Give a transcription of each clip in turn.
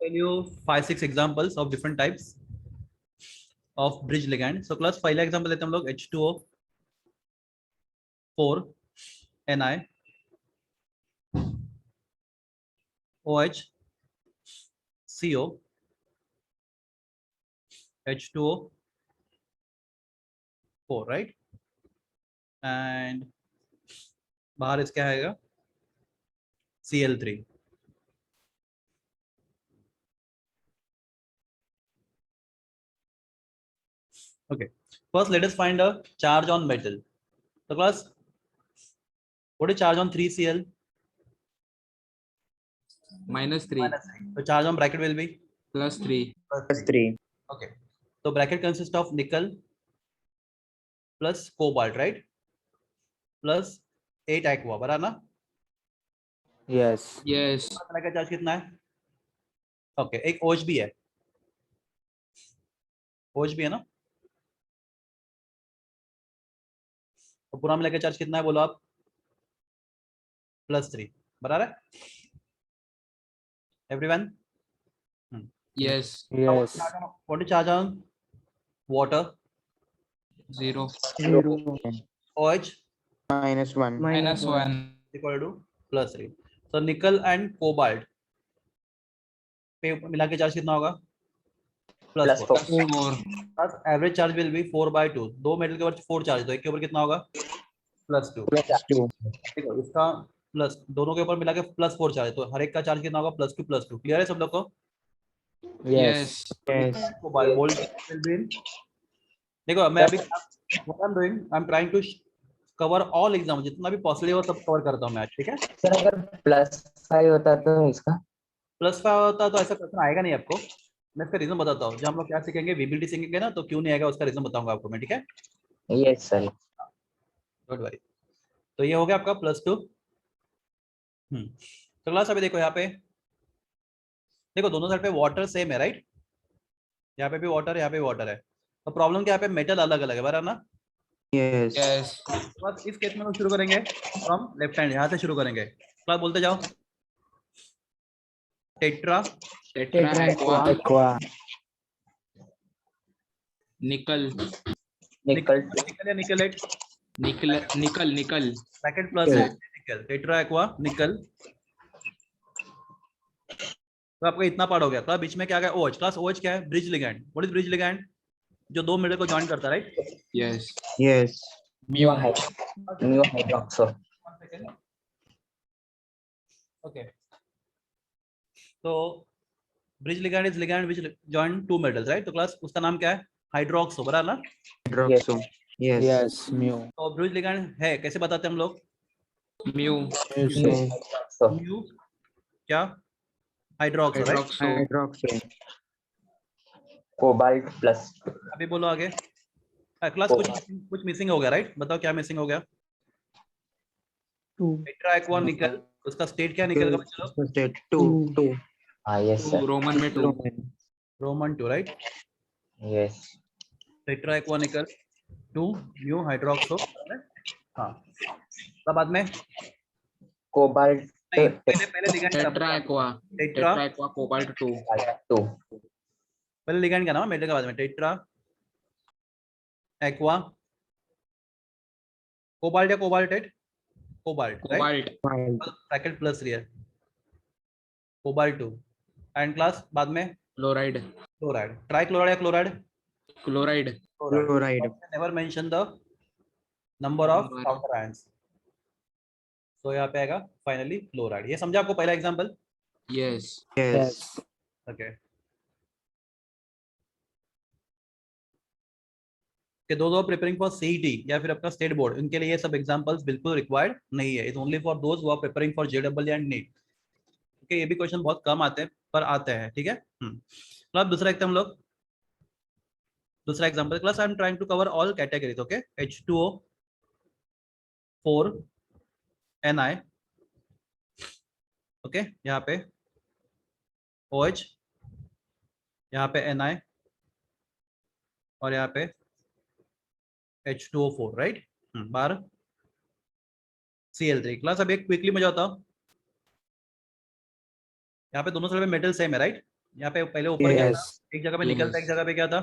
tell you 5-6 examples of different types of bridge ligand. So class पहला example लेते हैं हम लोग H2O 4 Ni OH CO H2O 4 right, and बाहर इसका आएगा Cl3. Okay, first let us find a charge on metal. So class, what is charge on 3Cl? -3. So charge on bracket will be +3. +3. okay. So bracket consists of nickel plus cobalt, right? Plus 8 aqua, बराबर ना? Yes. Yes. का charge कितना है? Okay, एक OH भी है. OH भी है ना? तो पूरा मिला के चार्ज कितना है बोलो आप? +3, बराबर है? Everyone? Yes. Yes. What is charge on water? 0. 0. OH -1. -1. equal to +3. So nickel and cobalt पे मिला के चार्ज कितना होगा? +4. +4. Plus average charge will be 4/2. दो मेटल के ऊपर 4 चार्ज, तो एक के ऊपर कितना होगा? +2. +2. ठीक है, इसका प्लस दोनों के ऊपर मिला के +4 चार्ज, तो हर एक का चार्ज कितना होगा? +2. क्लियर है सब लोग को? Yes. Yes. Cobalt volt will be in. देखो मैं अभी what I'm doing, I'm trying to cover all exam, जितना भी पॉसिबल हो सब कवर करता हूँ मैं आज. ठीक है, सर अगर +5 होता तो इसका +5 होता तो ऐसा क्वेश्चन आएगा नहीं आपको. मैं इसका रीजन बताता हूँ. जब हम लोग क्या सीखेंगे, वीबीटी सीखेंगे ना, तो क्यों नहीं आएगा उसका रीजन बताऊंगा आपको मैं. ठीक है, यस सर. Don't worry. तो ये हो गया आपका +2. तो क्लास अभी देखो यहाँ पे, देखो दोनों साइड पे वाटर सेम है राइट. यहाँ पे भी वाटर है, यहाँ पे वाटर है. तो प्रॉब्लम क्या है, यहाँ पे मेटल अलग अलग है, बराबर ना? Yes. Yes. बस इस केस में हम शुरू करेंगे फ्रॉम लेफ्ट हैंड, यहाँ से शुरू करेंगे. क्लास बोलते जाओ. Tetra Tetra aqua. Aqua. Nickel. निकल निकल या निकलेट, Nickel. ब्रैकेट प्लस है निकल, टेट्रा एक्वा निकल. तो आपका इतना पार्ट हो गया. क्लास बीच में क्या गया? OH. क्लास OH क्या है? Bridge ligand. What is bridge ligand? जो दो मेटल को जॉइन करता है right. Yes. Yes. Mu hydroxo. Okay, तो bridge ligand is ligand which join to metals right. तो क्लास उसका नाम क्या है? हाइड्रोक्सो, बराबर ना? Hydroxo. Yes. Yes. Mu. तो ब्रिज लिगैंड है कैसे बताते हैं हम लोग? Mu. म्यू क्या? Hydroxo right. Hydroxo. Hydroxo. Cobalt plus अभी बोलो आगे. क्लास कुछ मिसिंग हो गया राइट. बताओ क्या मिसिंग हो गया? टेट्रा एक्वा निकल, उसका स्टेट क्या निकल गया? चलो State 2. हाँ यस सर. Roman में 2. Roman 2 right. Yes tetra aqua निकल 2 म्यू हाइड्रोक्सो. हाँ, तब बाद में कोबाल्ट नहीं, पहले लिगैंड का Tetra aqua. Tetra, Tetra aqua cobalt 2. 2 पहले लिगैंड का नाम मेटल के बाद में. टेट्रा एक्वा कोबाल्ट या cobaltate, cobalt right. Cobalt. Bracket +3 है, कोबाल्ट 2. एंड क्लास बाद में Chloride. क्लोराइड. ट्राइक्लोराइड या chloride? Chloride. Chloride. Never mention the number of counter ions. तो यहाँ पे आएगा फाइनली क्लोराइड. ये समझा आपको पहला एग्जांपल? Yes. Yes. ओके, कि दो प्रिपेयरिंग फॉर सीईटी या फिर अपना स्टेट बोर्ड, इनके लिए ये सब एग्जांपल्स बिल्कुल रिक्वायर्ड नहीं है. It's only for those who are preparing for JW and NEET. Okay, ये भी क्वेश्चन बहुत कम आते हैं पर आते हैं. ठीक है. तो अब दूसरा एकदम लोग दूसरा example. Class I am trying to cover all categories. Okay, H2O 4 Ni. Okay, यहाँ पे OH, यहाँ पे Ni और यहाँ पे H2O4 राइट. बार Cl3. क्लास अब एक क्विकली में जाता हूँ. यहाँ पे दोनों साइड में मेटल सेम है राइट. यहाँ पे पहले ऊपर क्या था, Yes. एक जगह पे निकल था, एक Yes. जगह पे क्या था,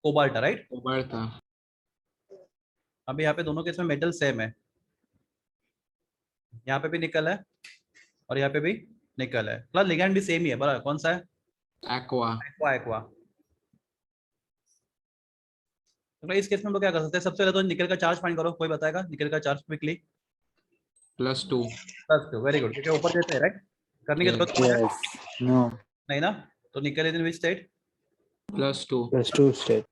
कोबाल्ट, राइट। Cobalt था. अभी यहाँ पे दोनों केस में मेटल सेम है, यहाँ पे भी निकल है और यहाँ पे भी निकल है, प्लस लिगैंड भी सेम ही है, बराबर। कौन सा है? Aqua. Aqua, aqua. तो इस केस में हम लोग क्या कर सकते हैं, सबसे पहले तो निकल का चार्ज फाइंड करो, कोई बताएगा निकल का charge quickly? +2. Plus 2, very good, क्योंकि ऊपर देते हैं, राइट। करने की Yes. जरूरत मुझे Yes. No. नहीं ना। तो निकल is in which state? +2. +2 state.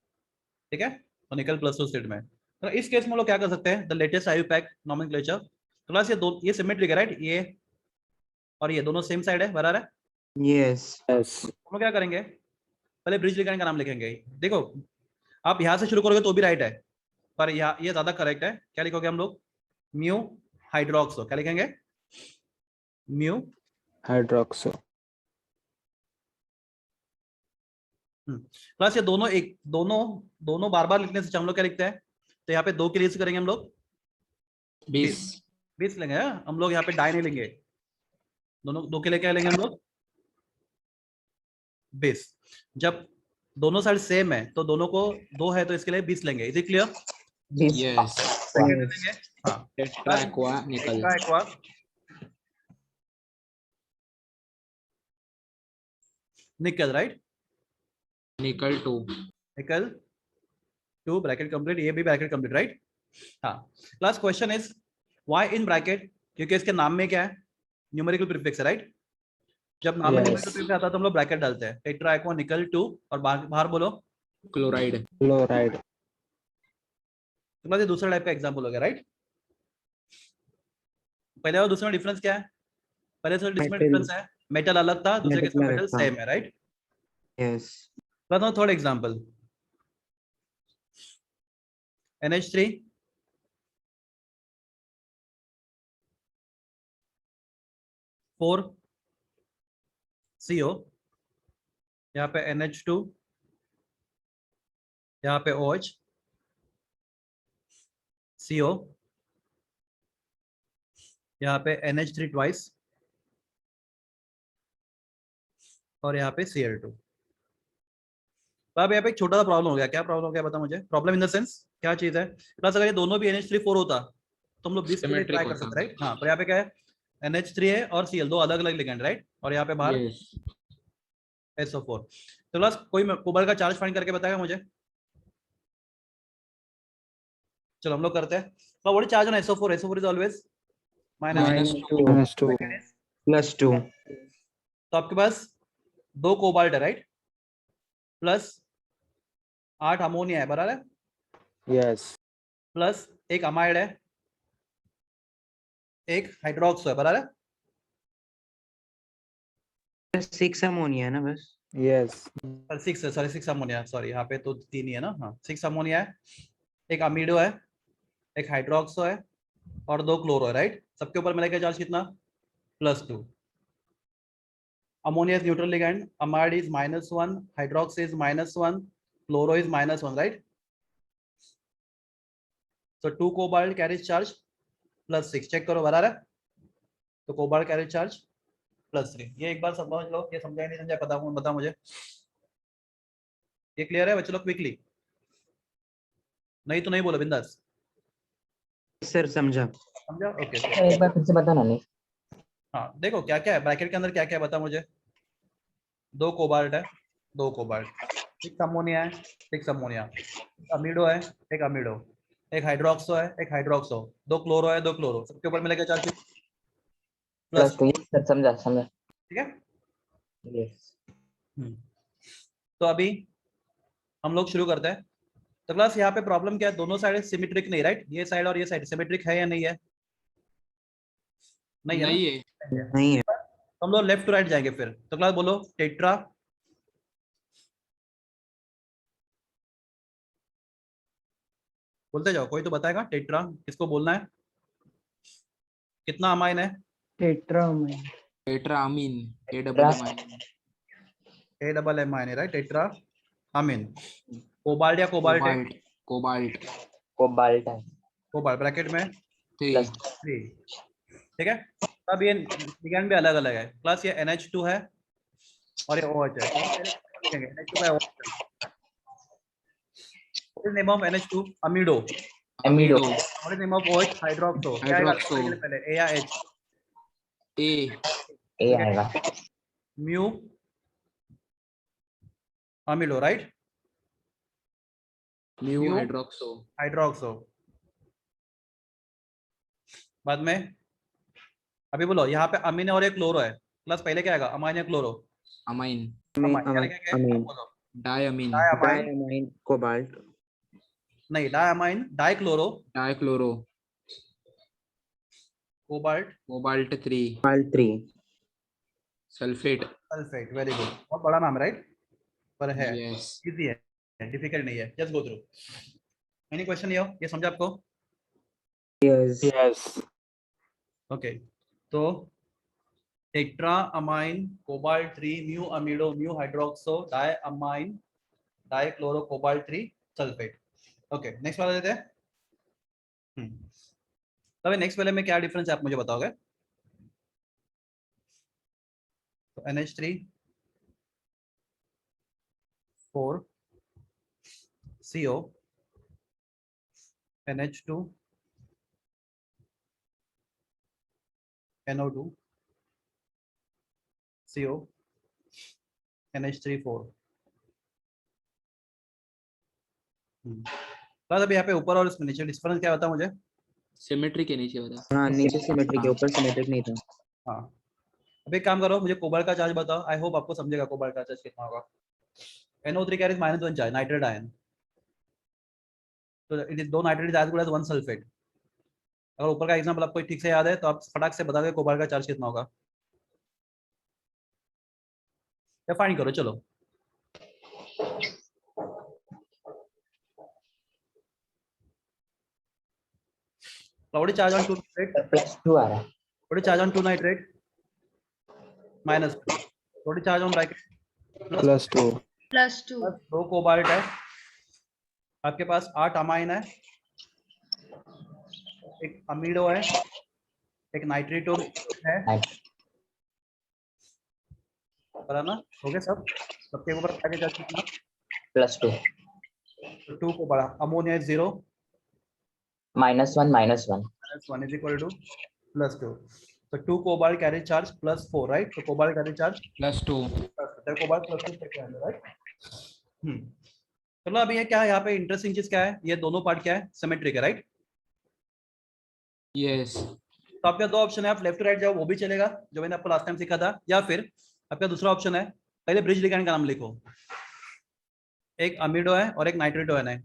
ठीक है, तो निकल +2 स्टेट में। तो इस केस में हम लोग क्या कर सकते हैं, द लेटेस्ट IUPAC नॉमेनक्लेचर। तो क्लास ये सिमेट्रिक है, राइट, ये और ये दोनों सेम साइड है, बराबर है। Yes. Yes. हम लोग क्या करेंगे, पहले ब्रिज लिगैंड का नाम लिखेंगे। देखो आप यहाँ से शुरू करोगे तो भी राइट है, पर यहाँ ये ज्यादा करेक्ट है। क्या लिखोगे हम लोग? Mu hydroxo. क्या लिखेंगे? Mu Hydroxo. प्लस ये दोनों बार बार लिखने से हम लोग क्या लिखते हैं, तो यहाँ पे 2 के लिए से करेंगे हम लोग 20. 20 लेंगे। हम लोग यहाँ पे डाई नहीं लेंगे, दोनों 2 के लिए क्या लेंगे हम लोग? 20। जब दोनों साइड सेम है तो दोनों को 2 है तो इसके लिए 20 लेंगे। Is it clear? Yes. लेंगे, हाँ। Tetra Aqua nickel. एक्वा निकल, राइट। Nickel 2. निकल 2 ब्रैकेट कंप्लीट, ये भी ब्रैकेट कंप्लीट, राइट। हाँ, last question is why in bracket, क्योंकि इसके नाम में क्या है, न्यूमेरिकल प्रीफिक्स है, राइट। जब नाम में Yes. न्यूमेरिकल प्रीफिक्स आता है तो हम लोग ब्रैकेट डालते हैं, टेट्रा एक्वा निकल 2 और बाहर बोलो। Chloride. Chloride. तो बस ये दूसरा टाइप का एग्जांपल हो गया, राइट। पहले और दूसरे में डिफरेंस क्या है? पहले से इसमें Metal. डिफरेंस है, मेटल अलग था, दूसरे केस में Metal मेटल अलग था। सेम है, राइट। Yes. बताओ थर्ड एग्जांपल, NH3 4 CO, यहाँ पे NH2, यहाँ पे OH CO, यहाँ पे NH3 ट्वाइस और यहाँ पे Cl2। तो अब यहाँ पे एक छोटा सा प्रॉब्लम हो गया। क्या प्रॉब्लम हो गया बता मुझे? प्रॉब्लम इन द सेंस क्या चीज है? प्लस अगर ये दोनों भी NH3 4 होता तो हम लोग 20 के लिए Symmetric ट्राई कर होता। सकते, राइट। हाँ, पर यहाँ पे क्या है, NH3 है और Cl, 2 अलग अलग लिगेंड, राइट। और यहाँ पे बाहर Yes. SO4। तो प्लस कोई कोबाल्ट का चार्ज फाइंड करके बताएगा मुझे? चलो हम लोग करते हैं। तो what is charge on SO4? SO4 is always -2. -2. +2. तो आपके पास 2 कोबाल्ट है, राइट, प्लस 8 अमोनिया है, बराबर है, Yes. प्लस एक अमाइड है, एक हाइड्रोक्सो है, बराबर है। 6 अमोनिया है ना बस। Yes. 6 अमोनिया, सॉरी, यहाँ पे तो 3 ही है ना। हाँ, 6 अमोनिया है, एक अमीडो है, एक हाइड्रोक्सो है और 2 क्लोरो है, राइट। सबके ऊपर मिला के चार्ज कितना? +2। Ammonia is neutral ligand, amide is -1, hydroxo is -1, chloro is -1, right. So 2 cobalt carries charge +6, check करो, बराबर है। तो कोबाल्ट कैरेज चार्ज +3। ये एक बार समझ लो, ये समझा नहीं समझा बता मुझे। ये क्लियर है बच्चों लोग? क्विकली, नहीं तो नहीं बोलो, बिंदास। सर समझा। समझा? ओके। एक बार फिर से बताना नहीं। हाँ, देखो क्या क्या है ब्रैकेट के अंदर, क्या क्या बता मुझे। 2 कोबाल्ट है, 2 कोबाल्ट, 6 अमोनिया है, 6 अमोनिया, अमीडो है, एक अमीडो, एक हाइड्रोक्सो है, एक हाइड्रोक्सो, 2 क्लोरो है, 2 क्लोरो, सबके ऊपर मिलेगा चार्ज +2। सर समझा समझा। ठीक है। यस। तो अभी हम लोग शुरू करते हैं। तो क्लास यहाँ पे प्रॉब्लम क्या है, दोनों साइड सिमेट्रिक नहीं, राइट। ये साइड और ये साइड सिमेट्रिक है या नहीं है? नहीं है ना? नहीं है. नहीं है। तो हम लोग लेफ्ट टू राइट जाएंगे फिर। तो क्लास बोलो टेट्रा बोलते जाओ, कोई तो बताएगा टेट्रा किसको बोलना है, कितना अमाइन है? Tetraammine. Tetramine. AMMINE. AMMINE, right, tetra ammine. Cobalt या कोबाल्ट है? Cobalt. कोबाल्ट है। कोबाल्ट ब्रैकेट में 3. +3, ठीक है। अब ये लिगैंड भी अलग अलग है। क्लास ये NH2 है, और ये OH है, तो लिखेंगे NH2 का OH। What is name of NH2? Amido. Amido. What is name of OH? Hydroxo। क्या आएगा Hydroxo। पहले, A या H? A। A आएगा। Mu amido, right? Mu hydroxo। Hydroxo। बाद में अभी बोलो, यहाँ पे अमीन और एक क्लोरो है, प्लस पहले क्या आएगा, अमाइन या क्लोरो? अमाइन। अमाइन, यानी क्या है? अब बोलो। डायअमीन। डायअमाइन डायअमाइन कोबाल्ट नहीं, diammine, dichloro, dichloro. Cobalt, cobalt 3। Cobalt 3 sulphate. Sulphate. Very good, बहुत बड़ा नाम है राइट, पर है यस। इजी है, डिफिकल्ट नहीं है। Just go through. Any question ये समझा आपको? Yes yes. ओके, तो tetra amine cobalt 3 mu amido mu hydroxo diamine dichloro cobalt 3 sulphate. Okay, next वाला लेते हैं। तब नेक्स्ट वाले में क्या डिफरेंस है आप मुझे बताओगे? तो NH3 4 CO NH2 NO2 CO NH3 4। बस अभी यहाँ पे ऊपर और इसमें नीचे डिफरेंस क्या होता है मुझे? सिमेट्री के नीचे होता। हाँ नीचे सिमेट्रिक है, ऊपर सिमेट्रिक नहीं था। हाँ, अभी एक काम करो, मुझे कोबाल्ट का चार्ज बताओ। आई होप आपको समझेगा कोबाल्ट का चार्ज कितना होगा। NO3 carries -1 charge, nitrate ion, तो it is 2 nitrate as good as 1 sulphate. अगर ऊपर का एग्जांपल आपको ठीक से याद है तो आप फटाक से बता दो कोबाल्ट का चार्ज कितना होगा, या फाइंड करो चलो। what is charge on 2 nitrate? +2 आ रहा है। what is charge on 2 nitrate? -2। what is charge on bracket? +2 +2। 2 cobalt है, आपके पास 8 अमाइन है, एक अमीडो है, एक नाइट्रेटो है, पता ना हो गया सब, सबके ऊपर क्या चार्ज कितना? +2 तो 2 को बड़ा, ammonia is 0, -1 -1 -1 is equal to +2। तो 2 कोबाल्ट कैरी चार्ज +4 राइट, तो कोबाल्ट कैरी चार्ज +2। तो कोबाल्ट +2 से राइट। चलो अभी ये क्या है, यहाँ पे इंटरेस्टिंग चीज क्या है, ये दोनों पार्ट क्या है, सिमेट्रिक है राइट। यस। तो आपका 2 ऑप्शन है, आप लेफ्ट टू राइट जाओ वो भी चलेगा, जो मैंने आपको लास्ट टाइम सिखा था, या फिर आपका दूसरा ऑप्शन है, पहले ब्रिज लिगैंड का नाम लिखो, एक अमीडो है और एक नाइट्रेटो है।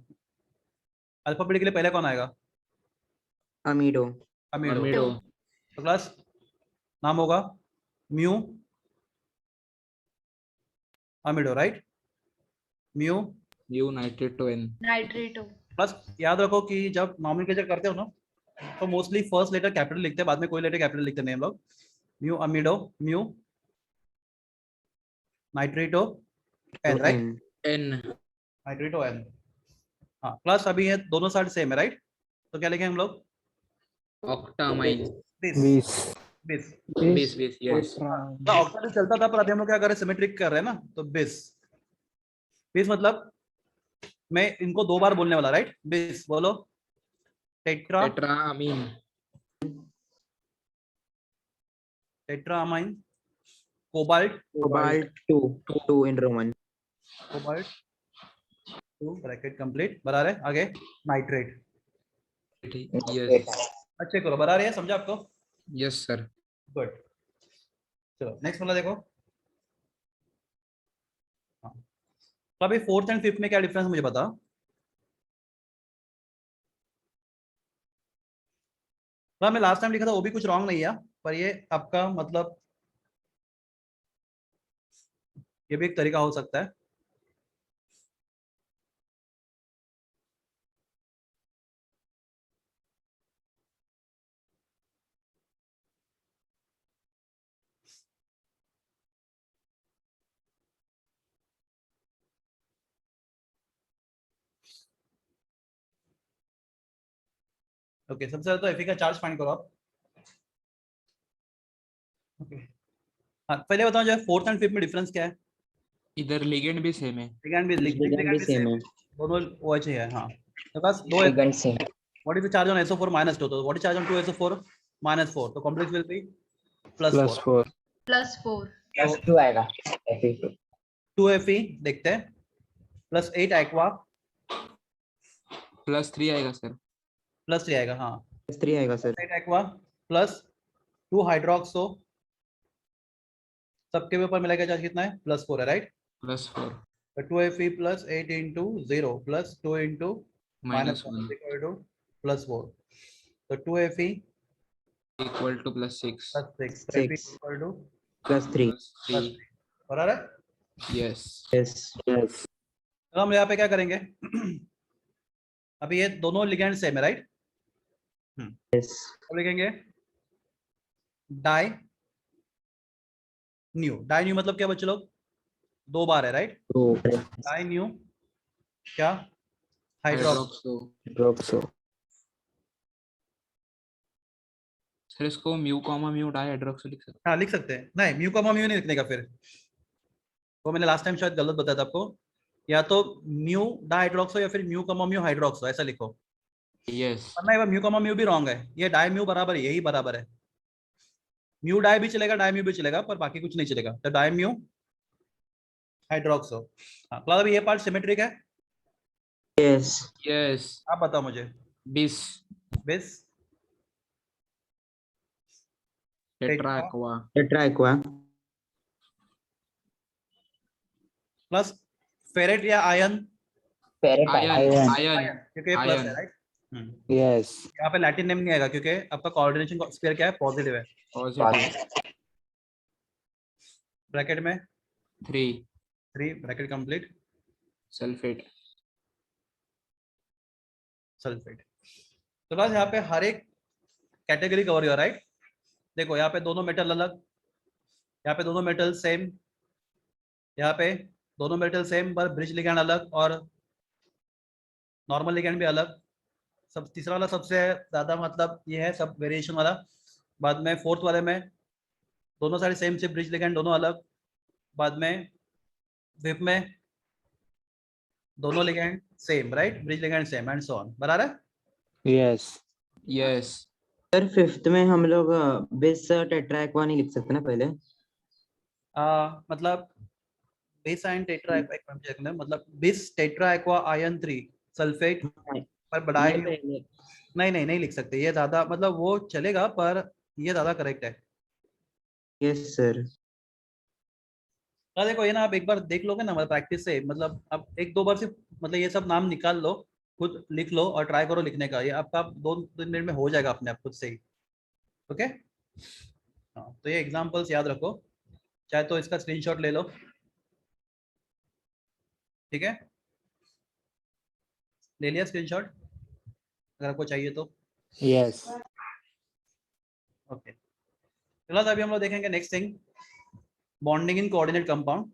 अल्फाबेट के लिए पहले कौन आएगा? अमीडो अमीडो। तो क्लास नाम होगा mu amido right, mu mu nitrato N। Nitrato. Plus याद रखो कि जब नॉमेनक्लेचर करते हो ना तो मोस्टली फर्स्ट लेटर कैपिटल लिखते हैं, बाद में कोई लेटर कैपिटल लिखते नहीं हम लोग। Mu amido mu nitrato N right, N। Nitrato N। हाँ, प्लस अभी ये दोनों साइड सेम है राइट, तो क्या लिखेंगे हम लोग? ऑक्टामाइन। 20 बेस बेस। यस। ऑक्टा चलता था, पर अभी हम लोग क्या कर रहे हैं, सिमेट्रिक कर रहे हैं ना, तो 20 मतलब मैं इनको 2 बार बोलने वाला राइट। 20 बोलो, tetra tetrammine. Tetramine cobalt cobalt 2 in Roman cobalt 2 bracket complete, बना रहे आगे नाइट्रेट। यस। अच्छे करो, बना रहे हैं, समझा आपको? Yes sir. गुड। चलो नेक्स्ट वाला देखो। हाँ, तो अभी 4th एंड 5th में क्या डिफरेंस मुझे बता। तो मैं लास्ट टाइम लिखा था वो भी कुछ रॉन्ग नहीं है, पर ये आपका मतलब ये भी एक तरीका हो सकता है। ओके, सबसे ज्यादा तो Fe का चार्ज फाइंड करो आप। ओके, हाँ पहले बताओ जो 4th एंड 5th में डिफरेंस क्या है। इधर लिगेंड भी सेम है. लिगैंड भी लिगेंड भी सेम है. दोनों OH है हाँ. तो बस दो ligand same. what is the charge on SO4 -2? तो what is charge on 2SO4 -4? तो complex will be +4. +4. +4 +2 आएगा. Fe2. 2Fe देखते हैं +8 aqua +3 आएगा सर. +3 आएगा हाँ. +3 आएगा सर. 8 aqua +2 hydroxo सबके ऊपर मिलाकर चार्ज कितना है +4 है राइट. +4 तो 2Fe +8 into 0 +2 into -1 -1 equal to +4. तो 2Fe equal to +6 +6 तो Fe 6 equal to +3. +3. बराबर है. Yes. Yes. तो हम यहाँ पे क्या करेंगे अभी ये दोनों लिगेंड सेम है राइट. Yes. अब लिखेंगे डाई न्यू मतलब क्या बच्चे लोग 2 बार है राइट. तो डाई न्यू क्या हाइड्रोक्स Hydroxo. hydroxo. सर इसको mu comma mu di hydroxo लिख सकते हाँ लिख सकते हैं. नहीं म्यू कॉमा म्यू नहीं लिखने का फिर वो मैंने लास्ट टाइम शायद गलत बताया था आपको. या तो म्यू डाइहाइड्रोक्सो या फिर म्यू कॉमा म्यू हाइड्रोक्सो ऐसा लिखो. हैं. Yes. वरना म्यू कॉमा म्यू भी रॉन्ग है. ये डाई म्यू बराबर है यही बराबर है. म्यू डाई भी चलेगा डाई म्यू भी चलेगा पर बाकी कुछ नहीं चलेगा. तो डाई म्यू हाइड्रोक्सो. हाँ मतलब अभी ये पार्ट सिमेट्रिक है. Yes. Yes. आप बताओ मुझे. Bis. बिस Tetra aqua. Tetra aqua. Plus ferrate या ion Ferret Iron. iron. Iron. क्योंकि ये प्लस Iron. है राइट. Yes. यहाँ पे लैटिन नेम नहीं आएगा क्योंकि आपका कोऑर्डिनेशन स्क्वायर क्या है पॉजिटिव है. Positive. ब्रैकेट में 3. 3 ब्रैकेट कंप्लीट Sulfate. सल्फेट. तो बस यहाँ पे हर एक कैटेगरी कवर हुआ राइट. देखो यहाँ पे दोनों मेटल अलग यहाँ पे दोनों मेटल सेम यहाँ पे दोनों मेटल सेम पर ब्रिज लिगैंड अलग और नॉर्मल लिगैंड भी अलग. सब तीसरा वाला सबसे ज्यादा मतलब ये है सब वेरिएशन वाला. बाद में फोर्थ वाले में दोनों साइड सेम से ब्रिज लिगैंड दोनों अलग. बाद में फिफ्थ में दोनों ligand same right bridge ligand same and so on. बराबर है. Yes. Yes. सर 5th में हम लोग बिस टेट्रा एक्वा नहीं लिख सकते ना पहले. मतलब बिस एंड टेट्रा एक्वा मतलब बिस टेट्रा एक्वा आयन 3 सल्फेट पर बढ़ाई नहीं लिख सकते. ये ज्यादा मतलब वो चलेगा पर ये ज्यादा करेक्ट है. Yes sir. देखो ये ना आप एक बार देख लोगे ना मतलब प्रैक्टिस से मतलब आप 1-2 बार से मतलब ये सब नाम निकाल लो खुद लिख लो और ट्राई करो लिखने का. ये आपका 2-3 मिनट में हो जाएगा अपने आप खुद से ही. ओके हाँ. तो ये एग्जांपल्स याद रखो चाहे तो इसका स्क्रीनशॉट ले लो. ठीक है ले लिया स्क्रीनशॉट अगर आपको चाहिए तो. Yes. ओके चलो अभी हम लोग देखेंगे next thing bonding in coordinate compound.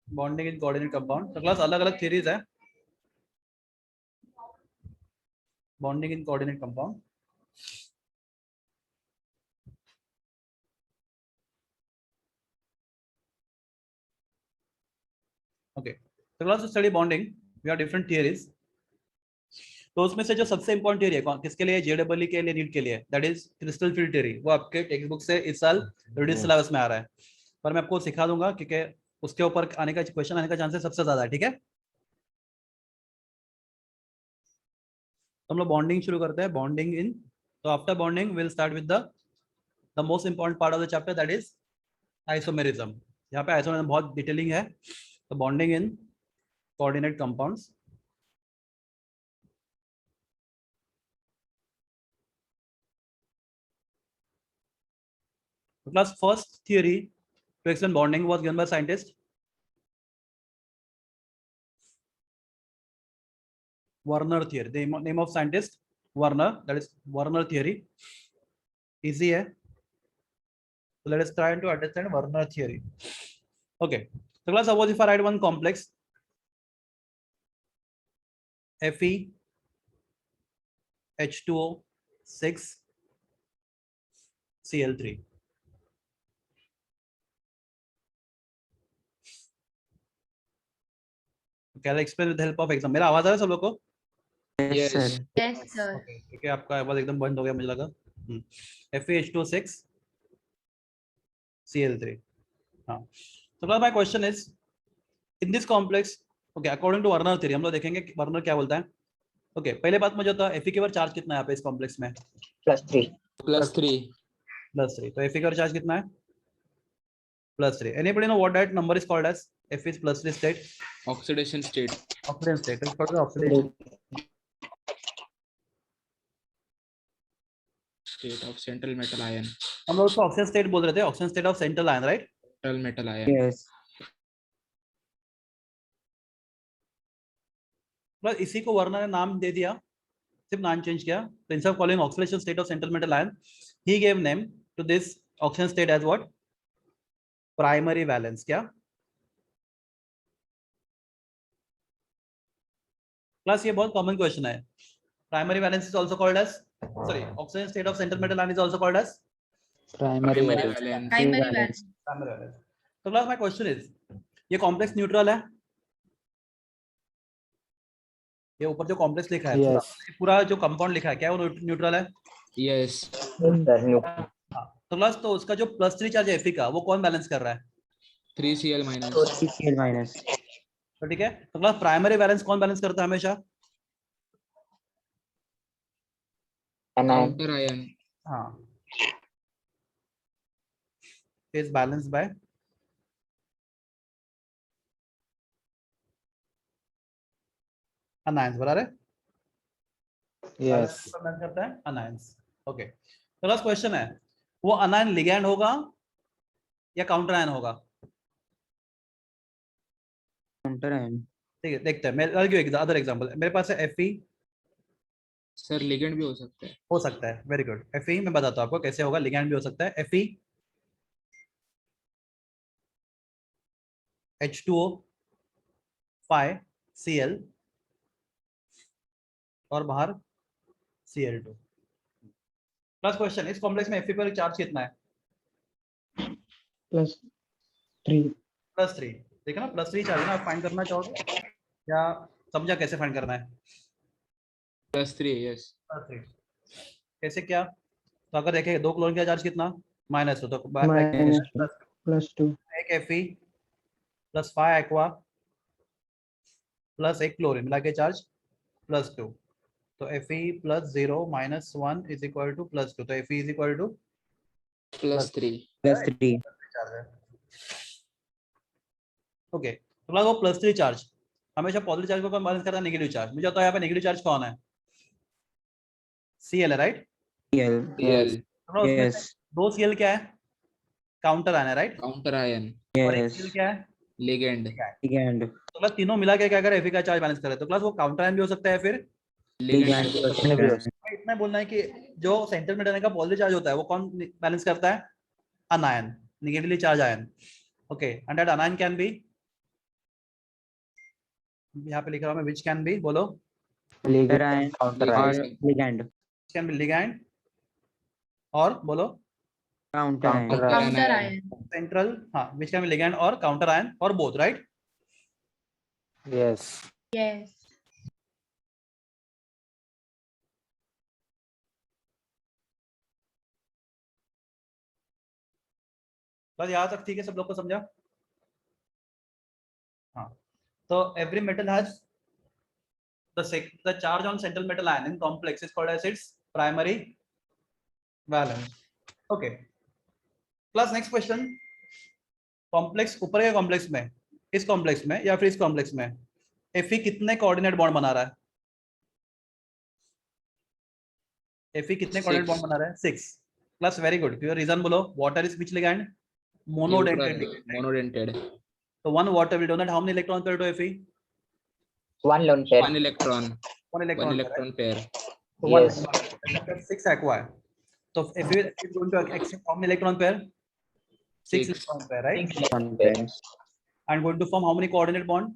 Bonding in coordinate compound. तो क्लास अलग अलग थ्योरीज है bonding in coordinate compound. Okay तो class study bonding we are different theories. तो उसमें से जो सबसे इंपॉर्टेंट थियरी है किसके लिए जेडब्ल्यू के लिए नीट के लिए that is crystal field theory. वो आपके टेक्स्ट बुक से इस साल रिड्यूस सिलेबस में आ रहा है पर मैं आपको सिखा दूंगा क्योंकि उसके ऊपर आने का क्वेश्चन आने का चांसेस सबसे ज्यादा है. ठीक है तो हम लोग बॉन्डिंग शुरू करते हैं. बॉन्डिंग इन तो after bonding will start with the most important part of the chapter that is isomerism. यहाँ पे आइसोमेरिज्म बहुत डिटेलिंग है. तो bonding in coordinate compounds. The class first theory to explain bonding was given by scientist Werner theory. The name of scientist Werner, that is Werner theory. Easy है. So let us try to understand Werner theory. Okay. So class suppose if I write one complex Fe H2O 6 Cl3. Can I explain with the help of exam? मेरा आवाज आ रहा है सब लोग को? Yes. Sir Yes, sir. Okay ठीक है, आपका आवाज एकदम बंद हो गया मुझे लगा। FeH2O6 Cl3। हाँ, so my question is in this complex, okay, according to Werner theory हम लोग देखेंगे वर्नर क्या बोलता है। ओके पहले बात मुझे होता है Fe के ऊपर चार्ज कितना है यहाँ पे इस कॉम्प्लेक्स में? +3 +3. +3। तो Fe का चार्ज कितना है? +3। Anybody know what that number is called as? F is +3 state, Oxidation state. oxidation state is called the oxidation State of central metal ion. हम लोग उसको ऑक्सीजन स्टेट बोल रहे थे, oxygen state of central ion, right? Central metal ion. Yes बस इसी को Werner ने नाम दे दिया, सिर्फ नाम चेंज किया। तो instead of calling oxidation state of central metal ion, he gave name to this oxygen state as what? Primary valence. क्या प्लस? ये बहुत कॉमन क्वेश्चन है। Primary valence is also called as, sorry, oxygen state of central metal ion is also called as primary Valence. Primary valence. Primary valence. तो class my question is, ये complex neutral है? ये ऊपर जो complex लिखा है पूरा जो कंपाउंड लिखा है, क्या वो न्यूट्रल है? Yes. सर न्यू हाँ, तो क्लास तो उसका जो +3 चार्ज है Fe का, वो कौन बैलेंस कर रहा है? 3Cl minus. CCl माइनस तो ठीक है, तो क्लास प्राइमरी बैलेंस कौन बैलेंस करता है हमेशा? Anion Counter ion. हाँ, is balanced by anions, बराबर है? यस बैलेंस करता है anions। ओके, तो लास्ट क्वेश्चन है, वो अनायन लिगैंड होगा या काउंटर आयन होगा? काउंटर आयन ठीक है, देखते हैं। मैं अदर एग्जांपल, मेरे पास है Fe, Sir ligand भी हो सकता है. हो सकता है, वेरी गुड। Fe मैं बताता हूँ आपको कैसे होगा, लिगैंड भी हो सकता है। Fe H2O 5 Cl और बाहर Cl2। लास्ट क्वेश्चन, इस कॉम्प्लेक्स में Fe पर चार्ज कितना है? +3 +3। देखा ना, +3 चार्ज है ना, आप फाइंड करना चाहोगे या समझा कैसे फाइंड करना है? +3. Yes. +3 कैसे, क्या? तो अगर देखें 2 क्लोरीन का चार्ज कितना? -2, तो +2 एक Fe +5 एक्वा प्लस एक क्लोरीन मिला के चार्ज +2, तो Fe +0 -1 इज इक्वल टू +2, तो Fe is equal to +3. +3 charge है। ओके, तो लगा वो +3 चार्ज हमेशा पॉजिटिव चार्ज को कौन बैलेंस करता है? Negative charge. मुझे बताओ यहाँ पे नेगेटिव चार्ज कौन है? Cl है, राइट? Cl. यस 2 Cl क्या है? काउंटर आयन है, राइट? Counter ion. और एक यस Cl क्या है? Ligand. लिगैंड तो क्लास तीनों मिला के क्या करें? Fe का चार्ज बैलेंस करें, तो क्लास वो काउंटर आयन भी हो सकता है। फिर Ligand भी हो सकता है. इतना बोलना है कि जो सेंटर मेटल का पॉजिटिव चार्ज होता है वो कौन बैलेंस करता है? अनायन, negatively charge ion. Okay, and that अनायन can be, यहाँ पे लिख रहा हूँ मैं, व्हिच कैन बी, बोलो। काउंटर आयन काउंटर और ion ligand can be ligand और बोलो counter ion Counter ion. Central, हाँ, व्हिच कैन बी लिगैंड और काउंटर आयन और बोथ, राइट? Yes Yes. बस यहाँ तक ठीक है, सब लोग को समझा? हाँ, तो every metal has the charge on central metal ion in complex is called as its primary valence. Okay, plus next question, complex ऊपर के कॉम्प्लेक्स में, इस कॉम्प्लेक्स में या फिर इस कॉम्प्लेक्स में Fe कितने कोऑर्डिनेट बॉन्ड बना रहा है? Fe कितने कोऑर्डिनेट बॉन्ड बना रहा है? 6। Plus, very good, clear. Reason बोलो। Water is which ligand? Monodentate. Monodented. तो one water will donate how many electron pair to Fe? 1 lone pair 1 electron. One 1 electron. electron pair. तो one Yes. 6 aqua है, तो Fe is going to accept how many electron pair? 6 Six. electron pair, right? 6 lone pair And going to form how many coordinate bond?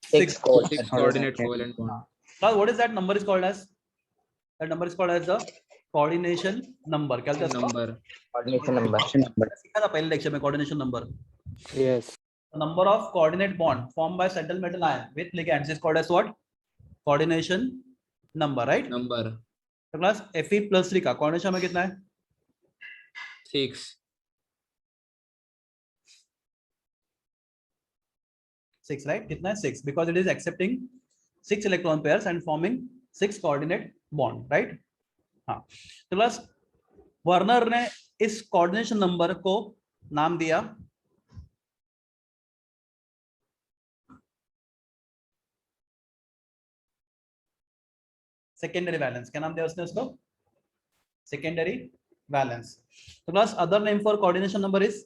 6 coordinate 6 coordinate covalent bond. Now what is that number is called as? That number is called as the coordination number. क्या बोलते हैं इसको? Number. coordination number सीखा था पहले lecture में, coordination number. Yes number of coordinate bond formed by central metal ion with ligands is called as what? Coordination number, right? number तो class Fe plus 3 का coordination में कितना है? 6 6, right? कितना है? 6, because it is accepting 6 electron pairs and forming 6 coordinate bond, right? हाँ, तो class Werner ने इस कोऑर्डिनेशन नंबर को नाम दिया सेकेंडरी वैलेंस। क्या नाम दिया उसने उसको? Secondary valence. तो class other name for coordination number is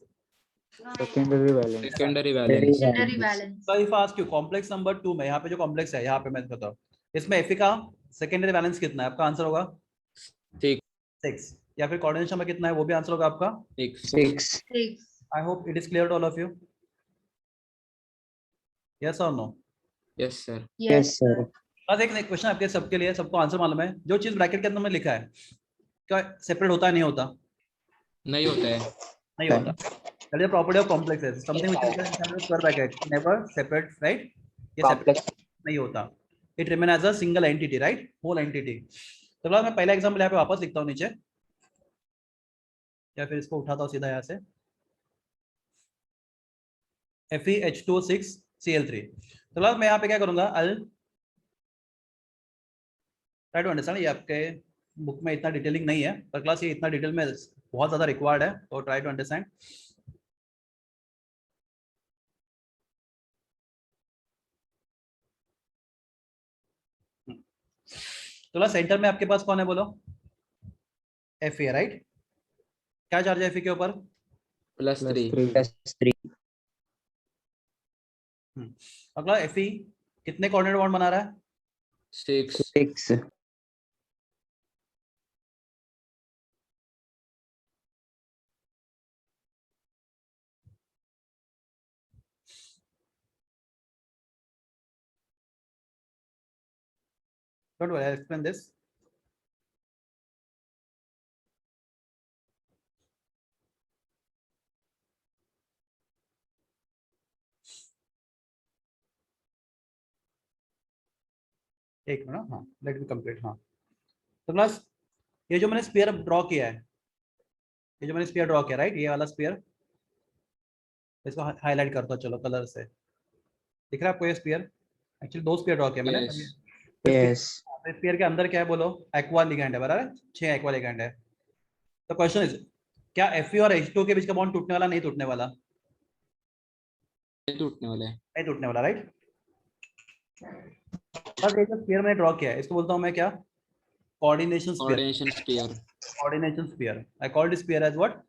secondary valence. secondary valence Secondary valence. So if I ask you complex number 2 में, यहाँ पे जो कॉम्प्लेक्स है, यहाँ पे मैं बताऊँ, इसमें Fe का सेकेंडरी वैलेंस कितना है? आपका आंसर होगा 6 6, या फिर कोऑर्डिनेशन नंबर कितना है वो भी आंसर होगा आपका 6 6. 6. I hope it is clear to all of you. Yes और no? yes sir Yes, sir. बस एक क्वेश्चन आपके सबके लिए, सबको आंसर मालूम है, जो चीज ब्रैकेट के अंदर में लिखा है क्या सेपरेट होता है? नहीं होता? नहीं होता है नहीं होता। That is the property of complexes. Something which is inside the square bracket never separate, right? ये Complex. separate नहीं होता। It remain as a single entity, right? Whole entity. तो मैं पहला एग्जांपल यहाँ पे वापस लिखता हूँ नीचे, या फिर इसको उठाता हूँ सीधा यहाँ से। FeH2O6Cl3। तो मैं यहाँ पे क्या करूँगा? I'll try to understand। ये आपके बुक में इतना डिटेलिंग नहीं है, पर क्लास ये इतना डिटेल में बहुत ज्यादा रिक्वायर्ड है, तो ट्राई टू अंडरस्टैंड। तो सेंटर में आपके पास कौन है बोलो? Fe, right? क्या चार्ज है Fe के ऊपर? +3 +3. अगला Fe कितने कोऑर्डिनेट बॉन्ड बना रहा है? 6 6. Don't worry, I'll explain this. एक मिनट, हाँ, लेट मी कंप्लीट। हाँ, तो क्लास ये जो मैंने स्फीयर ड्रॉ किया है, ये जो मैंने स्फीयर ड्रॉ किया, राइट, ये वाला स्फीयर, इसको हाईलाइट करता हूँ चलो कलर से। दिख रहा है आपको ये स्फीयर? एक्चुअली दो स्फीयर ड्रॉ किया मैंने। yes Yes. स्फीयर के अंदर क्या है बोलो? एक्वा लिगैंड है, बराबर? 6 एक्वा लिगैंड है। तो क्वेश्चन इज, क्या Fe और H2 के बीच का बॉन्ड टूटने वाला? नहीं टूटने वाला? नहीं टूटने वाले नहीं टूटने वाला, राइट? बस ये जो स्फीयर मैंने ड्रॉ किया है, इसको बोलता हूँ मैं क्या? Coordination sphere. coordination sphere coordination sphere. I called sphere as what?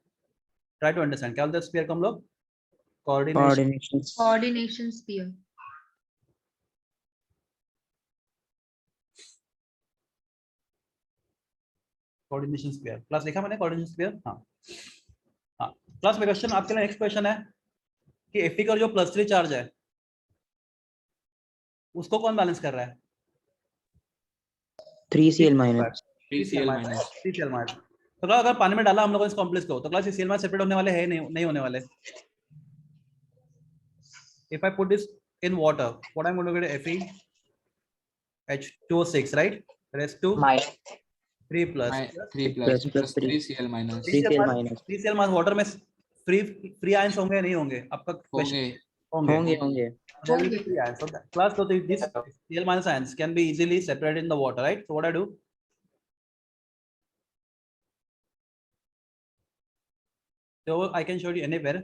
Try to understand. क्या बोलते हैं स्फीयर को हम लोग? Coordination. Coordination. Coordination sphere. Coordination sphere plus लिखा मैंने, कोऑर्डिनेशन स्फीयर। हाँ हाँ, प्लस में क्वेश्चन आपके लिए, नेक्स्ट क्वेश्चन है कि Fe का जो +3 चार्ज है उसको कौन बैलेंस कर रहा है? 3Cl minus. 3Cl minus 3Cl minus. तो क्लास अगर पानी में डाला हम लोगों ने इस कॉम्प्लेक्स को, तो क्लास ये Cl माइनस सेपरेट होने वाले हैं? नहीं होने वाले। If I put this in water, what I'm going to get? FeH2O6, right? Rest to minus 3 plus 3 plus 3Cl minus 3Cl minus. 3Cl minus water में फ्री आयंस होंगे नहीं होंगे? आपका क्वेश्चन होंगे होंगे. There will be free ions. So class, so this Cl minus ions can be easily separated in the water, right? So what I do? So I can show you anywhere.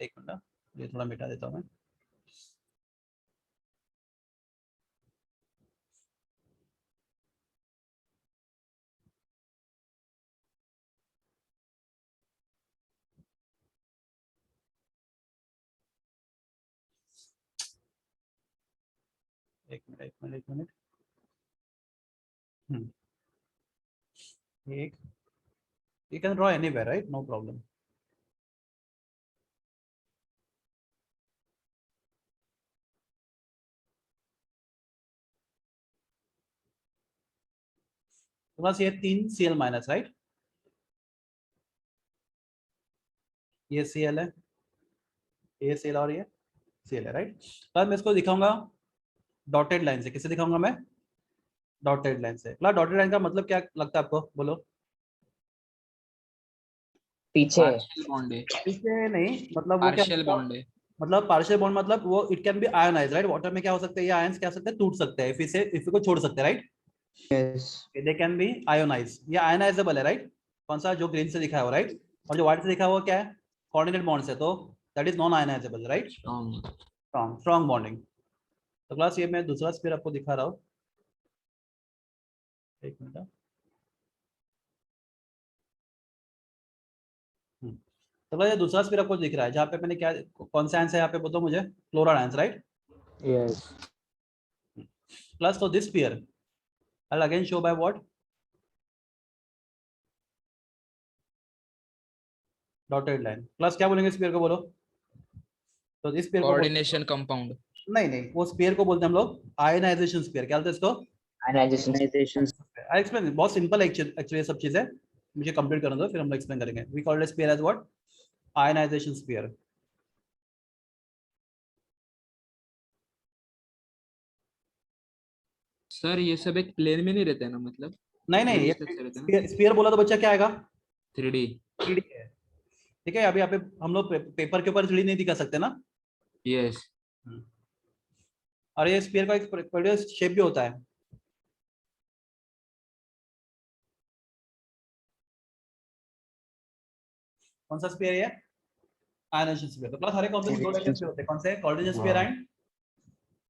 एक minute, ये थोड़ा मिटा देता हूँ मैं। एक minute. एक, you can draw anywhere, right? No problem. तो बस ये 3 Cl माइनस, राइट? ये Cl है, ये Cl और ये Cl है, राइट। तो मैं इसको दिखाऊंगा डॉटेड लाइन से। किसे दिखाऊंगा मैं? डॉटेड लाइन से। क्लास डॉटेड लाइन का मतलब क्या लगता है आपको, बोलो? पीछे पार्शियल बॉन्ड है, पीछे नहीं, मतलब वो क्या पार्शियल बॉन्ड है। मतलब पार्शियल बॉन्ड मतलब वो it can be ionise, right. Water में क्या हो सकता है, ये आयंस क्या हो सकते हैं, टूट सकते हैं, इफ को छोड़ सकते हैं, right. Yes. They can be ionise, ये आयोनाइजेबल है, राइट। कौन सा? जो ग्रीन से दिखा है वो, राइट। और जो व्हाइट से दिखा है वो क्या है? कोऑर्डिनेट बॉन्ड से, तो that is non ionisable, right. Strong. Strong bonding. तो क्लास ये मैं दूसरा स्पीयर आपको दिखा रहा हूँ, एक मिनट। तो क्लास ये दूसरा स्पीयर आपको दिख रहा है, जहाँ पे मैंने क्या, कौन सा आंसर है यहाँ पे, बोलो मुझे? Chloride answer, right. Yes. Plus, so this pair, I'll again show by what? Dotted line. Plus क्या बोलेंगे इस पेयर को, बोलो? तो इस पेयर को कोऑर्डिनेशन कंपाउंड। नहीं, वो स्पेयर को बोलते हैं हम लोग आयनाइजेशन स्पेयर। क्या बोलते हैं इसको? ionization Ionization. आई एक्सप्लेन, बहुत सिंपल एक्चुअली ये सब चीजें, मुझे कंप्लीट करने दो, फिर हम लोग एक्सप्लेन करेंगे। We call this pair as what? Ionisation sphere. Sir ये सब एक प्लेन में नहीं रहते हैं ना, मतलब नहीं 3D स्ट्रक्चर रहता है ना? स्पेयर बोला तो बच्चा क्या आएगा? 3D। 3D है, ठीक है। अभी यहाँ पे हम लोग पेपर के ऊपर 3D नहीं दिखा सकते ना। यस। और ये स्पेयर का एक पर्टिकुलर शेप भी होता है। कौन सा स्पेयर है? Ionisation sphere. तो प्लस हर एक ऑब्जेक्ट में दो टाइप के स्फीयर होते हैं। कौन से? Coordination sphere and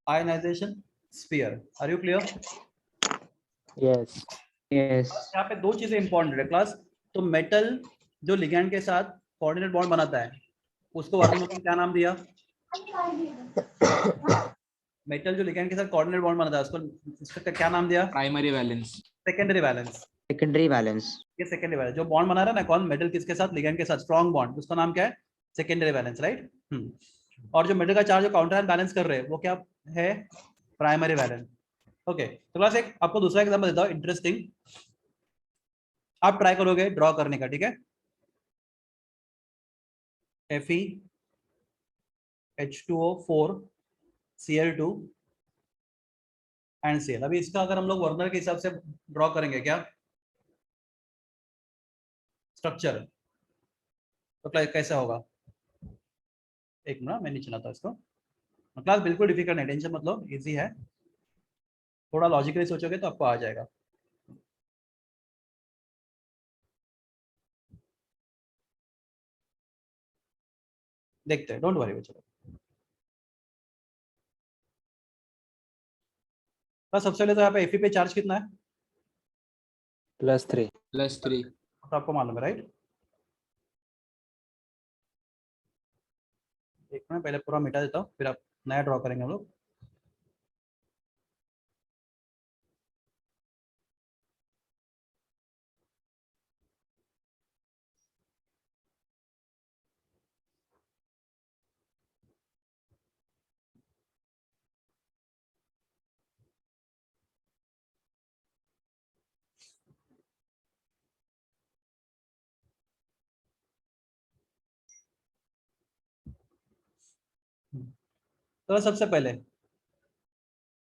ionisation sphere. Are you clear? Yes. Yes. यहाँ पे दो चीजें इंपॉर्टेंट है क्लास। तो मेटल जो लिगैंड के साथ कोऑर्डिनेट बॉन्ड बनाता है, उसको वर्णन में क्या नाम दिया? मेटल जो लिगैंड के साथ कोऑर्डिनेट बॉन्ड बनाता है, उसको इसका क्या नाम दिया? Primary valence. Secondary valence. Secondary valence. ये सेकेंडरी वैलेंस जो बॉन्ड बना रहा है ना, कौन? मेटल किसके साथ? लिगैंड के साथ, स्ट्रॉन्ग बॉन्ड, उसका नाम क्या है? Secondary valence, right. और जो मेटल का चार्ज काउंटर एंड बैलेंस कर रहे हैं, वो क्या है? Primary valence. ओके, तो क्लास एक आपको दूसरा एग्जांपल देता हूं, इंटरेस्टिंग। आप ट्राई करोगे ड्रॉ करने का, ठीक है? Fe H2O4 Cl2 and Cl। अभी इसका अगर हम लोग वर्नर के हिसाब से ड्रॉ करेंगे क्या स्ट्रक्चर, तो कैसा होगा? एक मिनट, मैं नीचे लाता हूं इसको। क्लास बिल्कुल डिफिकल्ट नहीं, टेंशन मत लो, इजी है। थोड़ा लॉजिकली सोचोगे तो आपको आ जाएगा। देखते हैं, डोंट वरी बच्चों। बस सबसे पहले तो यहाँ पे Fe पे चार्ज कितना है? +3. +3। तो आपको मालूम है, राइट। एक मिनट, पहले पूरा मिटा देता हूँ, फिर आप नया ड्रॉ करेंगे हम लोग। तो सबसे पहले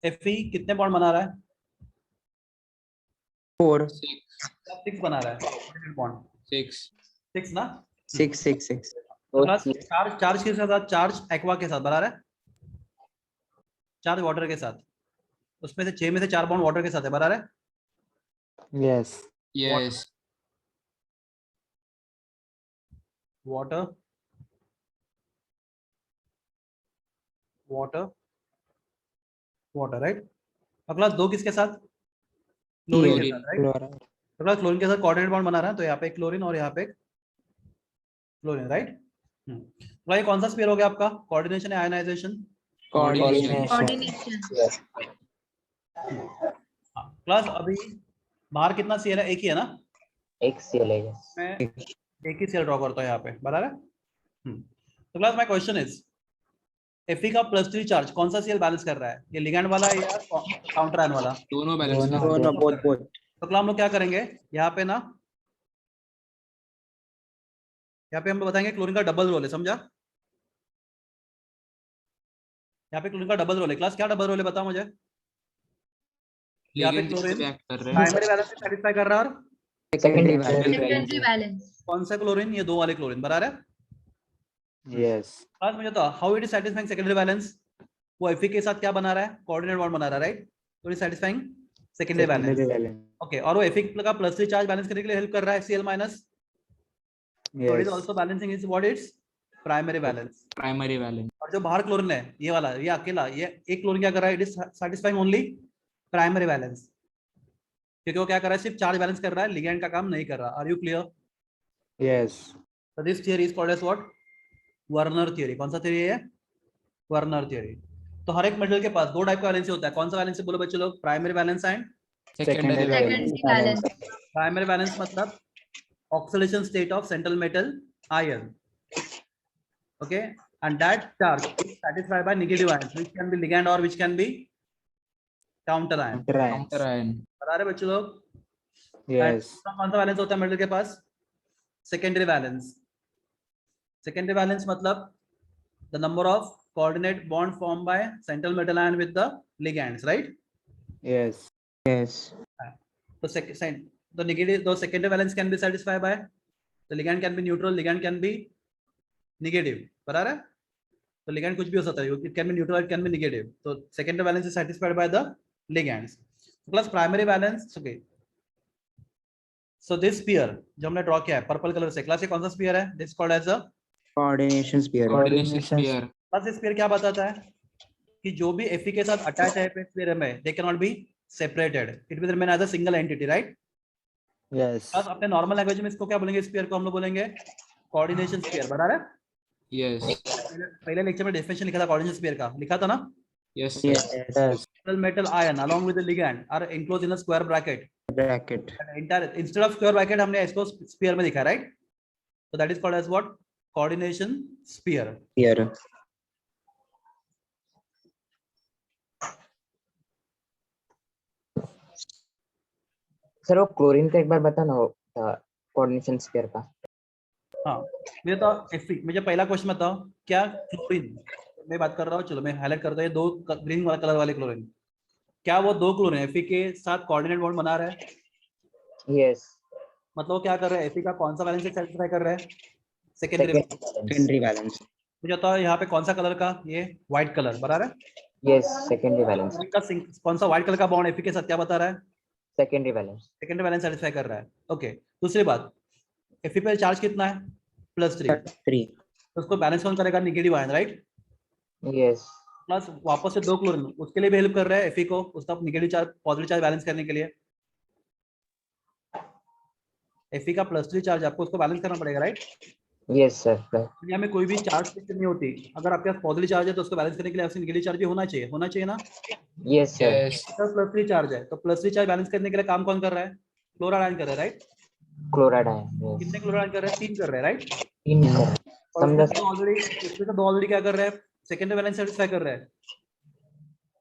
Fe कितने बॉन्ड बना रहा है? 4. 6। 6 बना रहा है बॉन्ड। 6। 6 ना? 6. तो चार्ज चार्ज के साथ, चार्ज एक्वा के साथ बना रहा है, चार्ज वाटर के साथ। उसमें से 6 में से 4 बॉन्ड वाटर के साथ है, बना रहा है। Yes. Yes. Water water water, right. और क्लास 2 किसके साथ? क्लोरीन के साथ, राइट। Chloride. तो क्लास क्लोरीन के साथ कोऑर्डिनेट बॉन्ड बना रहा है, तो यहाँ पे क्लोरीन और यहाँ पे क्लोरीन, राइट। तो ये कौन सा स्फीयर हो गया आपका? कोऑर्डिनेशन या आयनाइजेशन? कोऑर्डिनेशन। Coordination. क्लास अभी बाहर कितना Cl है? एक ही है ना? एक Cl है, yes. मैं एक ही Cl ड्रॉ करता हूँ यहाँ पे, बराबर है। तो class my question is, Fe का +3 चार्ज कौन सा Cl बैलेंस कर रहा है? ये लिगैंड वाला है या काउंटर आयन वाला? दोनों बैलेंस। दोनों, both. तो क्लास हम लोग क्या करेंगे यहाँ पे ना, यहाँ पे हम लोग बताएंगे क्लोरीन का डबल रोल है, समझा? यहाँ पे क्लोरीन का डबल रोल है। क्लास क्या डबल रोल है बताओ मुझे। यहाँ पे लिगेंड जिससे क्लोरीन रिएक्ट कर रहे हैं प्राइमरी वैलेंस से सेटिस्फाई कर रहा है, और सेकेंडरी Secondary valence. कौन सा क्लोरीन? ये दो वाले क्लोरीन, बराबर है? यस क्लास मुझे तो how it is satisfying secondary valence, वो Fe के साथ क्या बना रहा है? कोऑर्डिनेट बॉन्ड बना रहा है, राइट? तो it is satisfying secondary valence. Valence okay, और वो Fe का प्लस चार्ज बैलेंस करने के लिए हेल्प कर रहा है Cl minus, so it is yes also balancing is what its primary valence। Primary valence. और जो बाहर क्लोरीन है ये वाला, ये अकेला, ये एक क्लोरीन क्या कर रहा है? It is satisfying only primary valence, क्योंकि वो क्या कर रहा है? सिर्फ चार्ज बैलेंस कर रहा है, लिगैंड का काम नहीं कर रहा। Are you clear? Yes So this theory is called as what? Werner theory. कौन सा थ्योरी है? Werner theory. तो हर एक मेटल के पास दो टाइप का वैलेंसी होता है। कौन सा वैलेंसी बोलो बच्चे लोग? Primary valence and secondary valence. Secondary valence. Primary valence मतलब oxidation state of central metal ion, okay, and that charge is satisfied by negative ions which can be ligand or which can be counter ion। Counter ion. बता रहे बच्चे लोग? Yes कौन सा valence होता है metal के पास? Secondary valence. सेकेंडरी वैलेंस मतलब the number of coordinate bond formed by central metal ion with the ligands, right? Yes yes So the negative, the secondary valence can be satisfied by the ligand can be neutral, ligand can be negative, बराबर है? तो ligand कुछ भी हो सकता है, it can be neutral, it can be negative. So secondary valence is satisfied by the ligands plus primary valence। okay, so this sphere जो हमने ड्रॉ किया है पर्पल कलर से, क्लास ये कौन सा स्फीयर है? This called as a, coordination sphere coordination sphere. Class ये स्फीयर क्या बताता है? कि जो भी Fe के साथ अटैच है स्फीयर में, they can not be separated, it will remain as a single entity, right? Yes बस अपने नॉर्मल लैंग्वेज में इसको क्या बोलेंगे? स्फीयर को हम लोग बोलेंगे कोऑर्डिनेशन स्फीयर, बराबर है? यस पहले लेक्चर में डेफिनेशन लिखा था कोऑर्डिनेशन स्फीयर का, लिखा था ना? Yes yes metal ion along with the ligand are enclosed in a square bracket, bracket entire instead of square bracket हमने इसको स्फीयर में लिखा, right? so that is called as what? coordination sphere। Sphere sir वो chlorine का एक बार बताना, वो coordination sphere का। हाँ, मुझे तो मुझे पहला क्वेश्चन बताओ, क्या क्लोरीन, मैं बात कर रहा हूँ, चलो मैं हाईलाइट करता हूँ, ये दो ग्रीन वाला कलर वाले क्लोरीन, क्या वो दो क्लोरीन Fe के साथ कोऑर्डिनेट बॉन्ड बना रहा है? यस मतलब वो क्या कर रहा है? Fe का कौन सा वैलेंस सेटिस्फाई कर रहा है? सेकेंडरी। सेकेंडरी वैलेंस मुझे बताओ यहाँ पे कौन सा कलर का? ये व्हाइट कलर, बराबर है? यस सेकेंडरी बैलेंस कौन सा व्हाइट कलर का बॉन्ड Fe के साथ क्या बता रहा है? Secondary balance secondary balance satisfy कर रहा है। ओके, दूसरी बात, Fe पे चार्ज कितना है? +3, 3 तो उसको बैलेंस कौन करेगा? Negative ion, right? Yes plus वापस से दो क्लोरीन उसके लिए भी हेल्प कर रहा है Fe को, उसका negative charge positive charge balance करने के लिए। Fe का +3 चार्ज आपको उसको बैलेंस करना पड़ेगा, राइट? यस सर दुनिया में कोई भी चार्ज सिस्टम नहीं होती, अगर आपके पास पॉजिटिव चार्ज है तो उसको बैलेंस करने के लिए आपसे नेगेटिव चार्ज भी होना चाहिए ना? यस सर यस +3 चार्ज है, तो +3 चार्ज बैलेंस करने के लिए काम कौन कर रहा है? क्लोराइड आयन कर रहा है, राइट? क्लोराइड आयन कितने क्लोराइड कर रहे हैं? 3 कर रहे हैं, राइट? 3 सर और समझा उसमें दो ऑलरेडी क्या कर रहे हैं? सेकेंडरी बैलेंस सेटिस्फाई कर रहे हैं,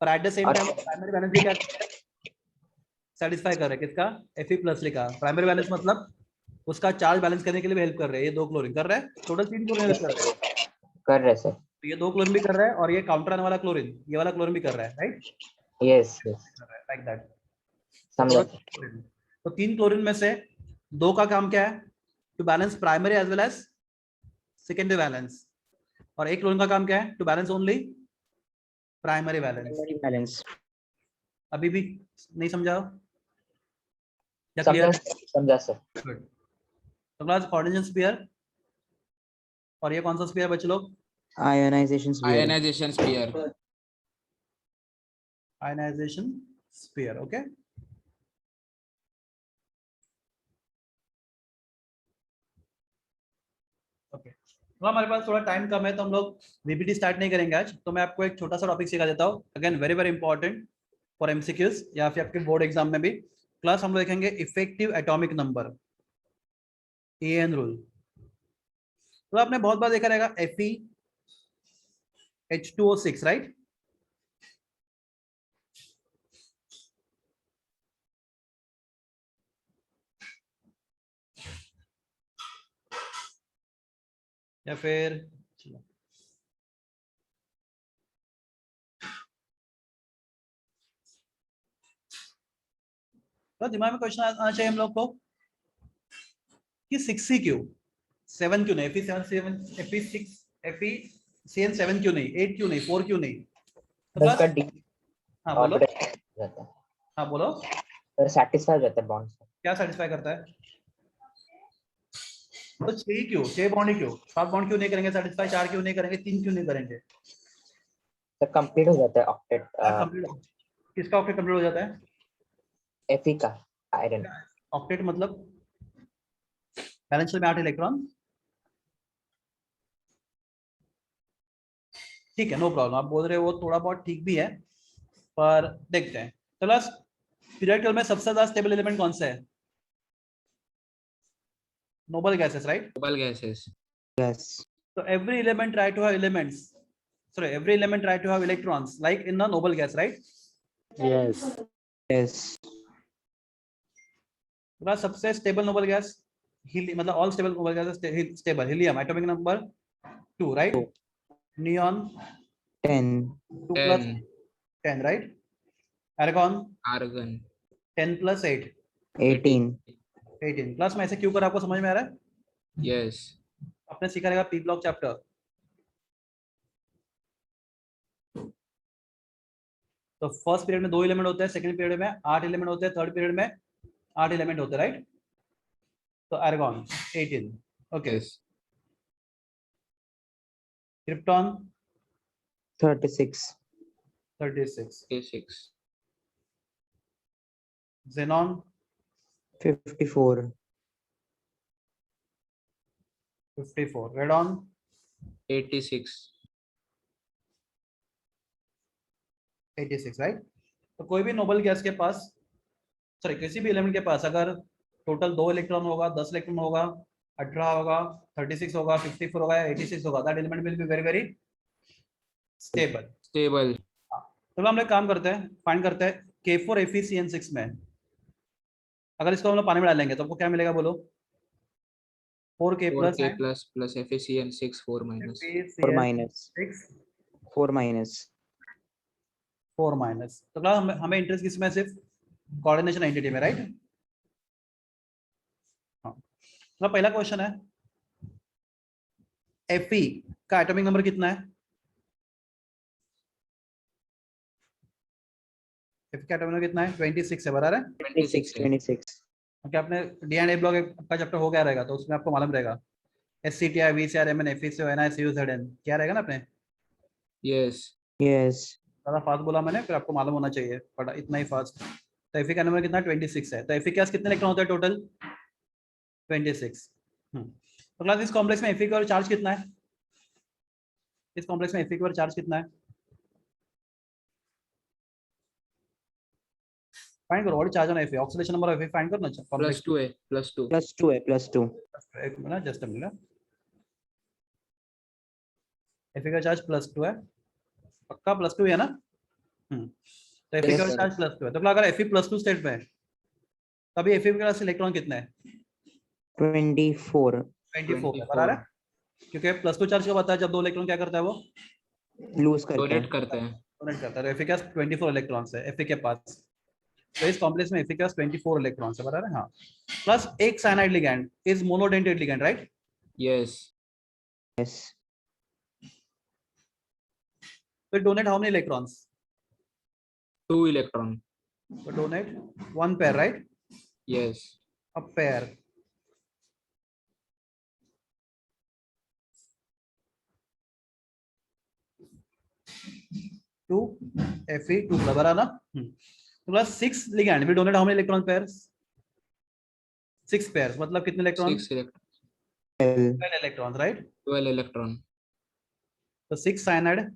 पर at the same time primary balance भी क्या सेटिस्फाई कर रहे हैं? किसका? Fe+3 का। प्राइमरी बैलेंस मतलब उसका चार्ज बैलेंस करने के लिए भी हेल्प कर रहे हैं, ये दो क्लोरीन कर रहे हैं, टोटल 3 क्लोरीन हेल्प कर रहे हैं। कर रहे सर तो ये दो क्लोरीन भी कर रहा है और ये काउंटर आने वाला क्लोरीन, ये वाला क्लोरीन भी कर रहा है, right? Yes yes like that. समझा तो 3 क्लोरीन में से 2 का काम क्या है? To balance primary as well as secondary balance, और एक क्लोरीन का काम क्या है? To balance only primary balance. Balance अभी भी नहीं समझा या क्लियर? समझा सर गुड। तो क्लास कोऑर्डिनेशन स्फीयर, और ये कौन सा स्फीयर बच्चे लोग? Ionisation sphere ionisation sphere. Ionisation sphere, okay. Okay, तो हमारे पास थोड़ा टाइम कम है तो हम लोग वीपीटी स्टार्ट नहीं करेंगे आज, तो मैं आपको एक छोटा सा टॉपिक सिखा देता हूँ, again very very important for MCQs या फिर आपके बोर्ड एग्जाम में भी। क्लास हम लोग देखेंगे effective atomic number, EN rule. तो आपने बहुत बार देखा रहेगा FeH2O6, राइट? या फिर चलो तो दिमाग में क्वेश्चन आना चाहिए हम लोग को कि 6 ही क्यों, 7 क्यों नहीं, Fe7 क्यों नहीं, 8 क्यों नहीं, 4 क्यों नहीं? तो उसका class- डी हाँ बोलो, जाता है हाँ बोलो, सर, सेटिस्फाई हो जाता है बॉन्ड से। क्या सेटिस्फाई करता है? तो 6 ही क्यों, 6 बॉन्ड ही क्यों, 7 बॉन्ड क्यों नहीं करेंगे सेटिस्फाई, 4 क्यों नहीं करेंगे, 3 क्यों नहीं करेंगे? सर कंप्लीट हो जाता है ऑक्टेट कंप्लीट, किसका ऑक्टेट कंप्लीट हो जाता है? Fe का आयरन। ऑक्टेट मतलब बैलेंस में 8 इलेक्ट्रॉन, ठीक है, नो प्रॉब्लम, आप बोल रहे हो वो थोड़ा बहुत ठीक भी है, पर देखते हैं। तो लास्ट पीरियड टेबल में सबसे ज्यादा स्टेबल एलिमेंट कौन सा है? Noble gases, right? Noble gases. Yes. So every element try to have elements. Sorry, every element try to have electrons, like in the noble gas, right? Yes. Yes. तो सबसे stable noble gas मतलब all stable noble gas stable helium, atomic number 2, right? Neon 10. 2 plus 10, right? Argon argon 10 plus 8, 18. 18 plus में ऐसे क्यों कर, आपको समझ में आ रहा है? यस। आपने सीखा रहेगा पी ब्लॉक चैप्टर। तो फर्स्ट पीरियड में 2 एलिमेंट होते हैं, सेकंड पीरियड में 8 एलिमेंट होते हैं, थर्ड पीरियड में 8 एलिमेंट होते हैं, राइट? तो argon 18, okay. Yes. Krypton 36. 36, 6 xenon 54. 54, radon 86 86, right? तो कोई भी नोबल गैस के पास, सॉरी किसी भी एलिमेंट के पास अगर टोटल 2 इलेक्ट्रॉन होगा, 10 इलेक्ट्रॉन होगा, 18 होगा, 36 होगा, 54 होगा, 86 होगा, that element will be very very stable. Stable. चलो हम लोग काम करते हैं, फाइंड करते हैं K4FeCN6 में अगर इसको हम लोग पानी में डालेंगे तो आपको क्या मिलेगा, बोलो? 4K plus 4K plus plus FeCN6 4 minus 4 minus. 6 4 minus. 4 minus. तो क्लास हमें इंटरेस्ट किसमें, सिर्फ कोऑर्डिनेशन एंटिटी में, राइट? हाँ, तो पहला क्वेश्चन है Fe का एटॉमिक नंबर कितना है? Fe का एटॉमिक नंबर कितना है? 26 है, बराबर है? 26. 26. क्योंकि आपने डी एंड ए ब्लॉक का चैप्टर हो गया रहेगा तो उसमें आपको मालूम रहेगा SCTI VCR MN FeCO NI CU ZN क्या रहेगा ना अपने। यस। Yes. ज़्यादा फास्ट बोला मैंने, फिर आपको मालूम होना चाहिए, बट इतना ही फास्ट। तो Fe का नंबर कितना 26 है, तो Fe के पास कितने इलेक्ट्रॉन होते हैं टोटल? 26। तो क्लास इस कॉम्प्लेक्स में Fe का चार्ज कितना है? इस कॉम्प्लेक्स में Fe का चार्ज कितना है? फाइंड करो, what charge on Fe, oxidation number of Fe find करना चाहिए कॉम्प्लेक्स। +2 है +2 +2 है. +2. एक minute, just a minute. Fe का चार्ज +2 है, पक्का +2 है ना? तो Fe Yes, का sir. चार्ज +2 है, तो अगर Fe +2 स्टेट में है तभी Fe के पास इलेक्ट्रॉन कितने हैं? 24. 24 है, बराबर है? क्योंकि +2 चार्ज का पता है, जब 2 इलेक्ट्रॉन क्या करता है वो लूज करते डोनेट हैं. करते हैं। डोनेट करता है। Fe के पास 24 इलेक्ट्रॉन्स है Fe के पास, तो इस कॉम्प्लेक्स में Fe के पास 24 इलेक्ट्रॉन्स है, बराबर है? हाँ, प्लस एक cyanide ligand is monodentate ligand, right? Yes. Yes. तो donate how many electrons? 2 electron. तो donate 1 pair, right? Yes. A pair to Fe2 बराबर ना? तो plus 6 ligand will donate how many electron pairs? 6 pairs, मतलब कितने electron? 6 electron. 12 electrons, right? 12 electron. तो 6 cyanide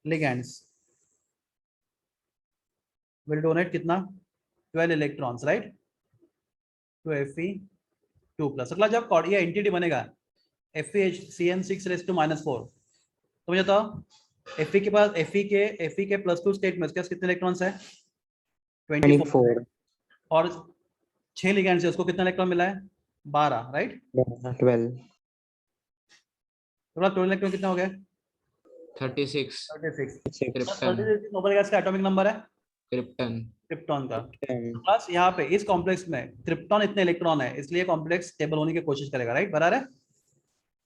ligands will donate कितना 12 electrons, right? तो Fe2 plus. अगला जब ये एंटिटी बनेगा FeCN6⁻⁴, तो मुझे बताओ Fe के पास Fe के +2 स्टेट में उसके पास कितने इलेक्ट्रॉन्स है? 24 24. और 6 लिगेंड से उसको कितना इलेक्ट्रॉन मिला है? 12, राइट? 12 तो टोटल इलेक्ट्रॉन कितना हो गया? 36 36। क्रिप्टन 36 नोबेल गैस का एटॉमिक नंबर है क्रिप्टन क्रिप्टॉन का। प्लस यहाँ पे इस कॉम्प्लेक्स में क्रिप्टॉन इतने इलेक्ट्रॉन है, इसलिए कॉम्प्लेक्स स्टेबल होने की कोशिश करेगा, राइट? बराबर है।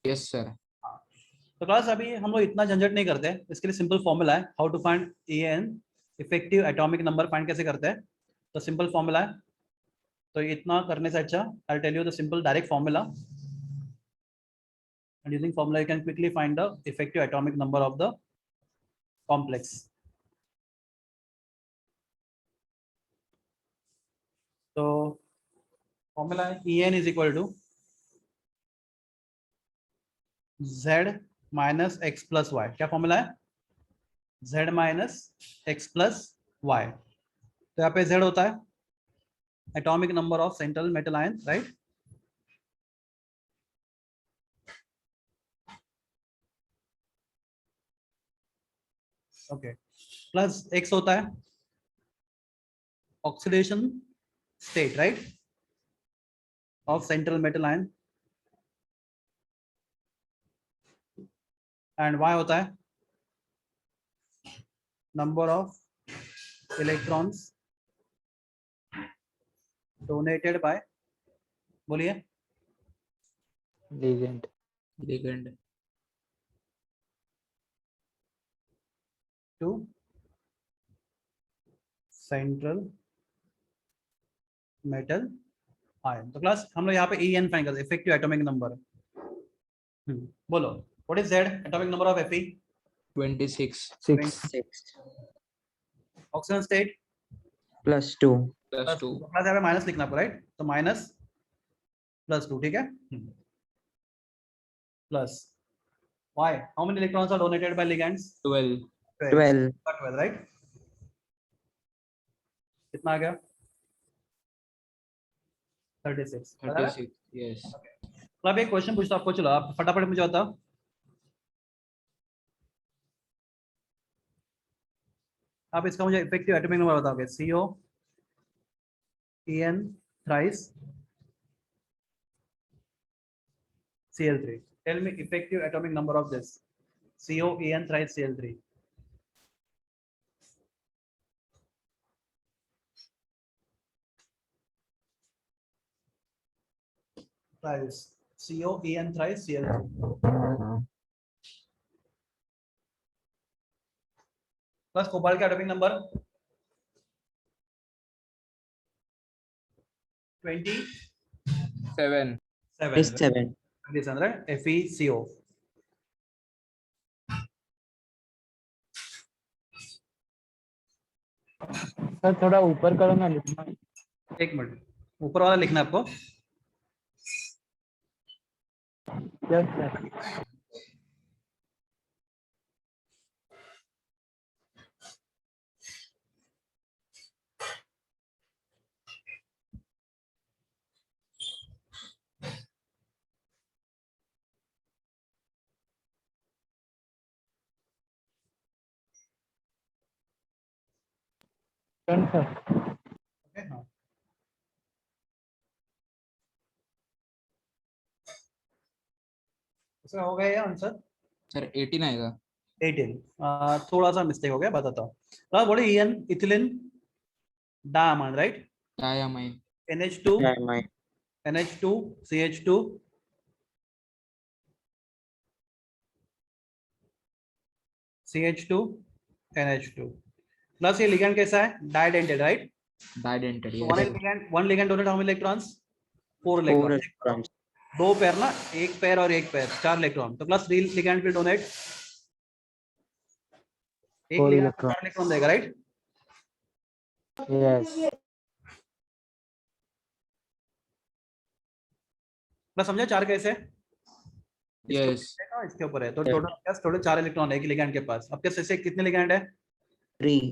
यस सर तो क्लास अभी हम लोग इतना झंझट नहीं करते, इसके लिए सिंपल फॉर्मूला है, how to find EN effective atomic number find कैसे करते हैं। तो सिंपल फॉर्मूला है, तो इतना करने से अच्छा I tell you the simple direct formula, and using formula you can quickly find the effective atomic number of the complex. तो फॉर्मूला है EN is equal to Z minus X plus Y. क्या formula है? Z minus X plus Y. तो यहाँ पे Z होता है atomic number of central metal ion, right? Okay, plus X होता है oxidation state, right, of central metal ion, and Y होता है number of electrons donated by, बोलिए, ligand ligand to central metal ion. तो class हम लोग यहाँ पे EN फाइंड करते हैं, इफेक्टिव एटॉमिक नंबर। बोलो, what is Z atomic number of Fe? 26 6 oxygen state +2 plus 2 class यहाँ पे माइनस लिखना पड़ा, राइट? तो माइनस प्लस 2, ठीक है। Plus Y, how many electrons are donated by ligands? 12 12 12, right? कितना आ गया? 36। 36 यस तो अब एक क्वेश्चन पूछता हूं आपको, चलो आप फटाफट मुझे बताओ। आप इसका मुझे इफेक्टिव एटॉमिक नंबर बताओगे। CO EN thrice Cl3। Tell me effective atomic number of this CO EN thrice Cl3। Thrice CO EN thrice Cl3 plus cobalt का atomic number 7 27, right? FeCO। Sir थोड़ा ऊपर करो ना लिखना। एक मिनट, ऊपर वाला लिखना है आपको। Yes sir. Done sir. Okay, हाँ। इसका हो गया ये आंसर सर 18 आएगा 18। थोड़ा सा मिस्टेक हो गया, बताता हूँ। बोले EN ethylene diamide, right? Diamine NH2 diamine NH2 CH2 CH2 NH2 plus ये लिगेंड कैसा है? Didentate, right? Didentate one yes ligand, one ligand donate how many electrons? 4 4 electron. Electrons दो पैर ना, एक पैर और एक पैर, 4 इलेक्ट्रॉन। तो प्लस लिगेंड विल डोनेट एक 4 लिगेंड इलेक्ट्रॉन 4 इलेक्ट्रॉन देगा, राइट? यस प्लस समझे 4 कैसे? यस इसके ऊपर है, तो टोटल 4 इलेक्ट्रॉन है एक लिगेंड के पास। अब कैसे से कितने लिगेंड है? 3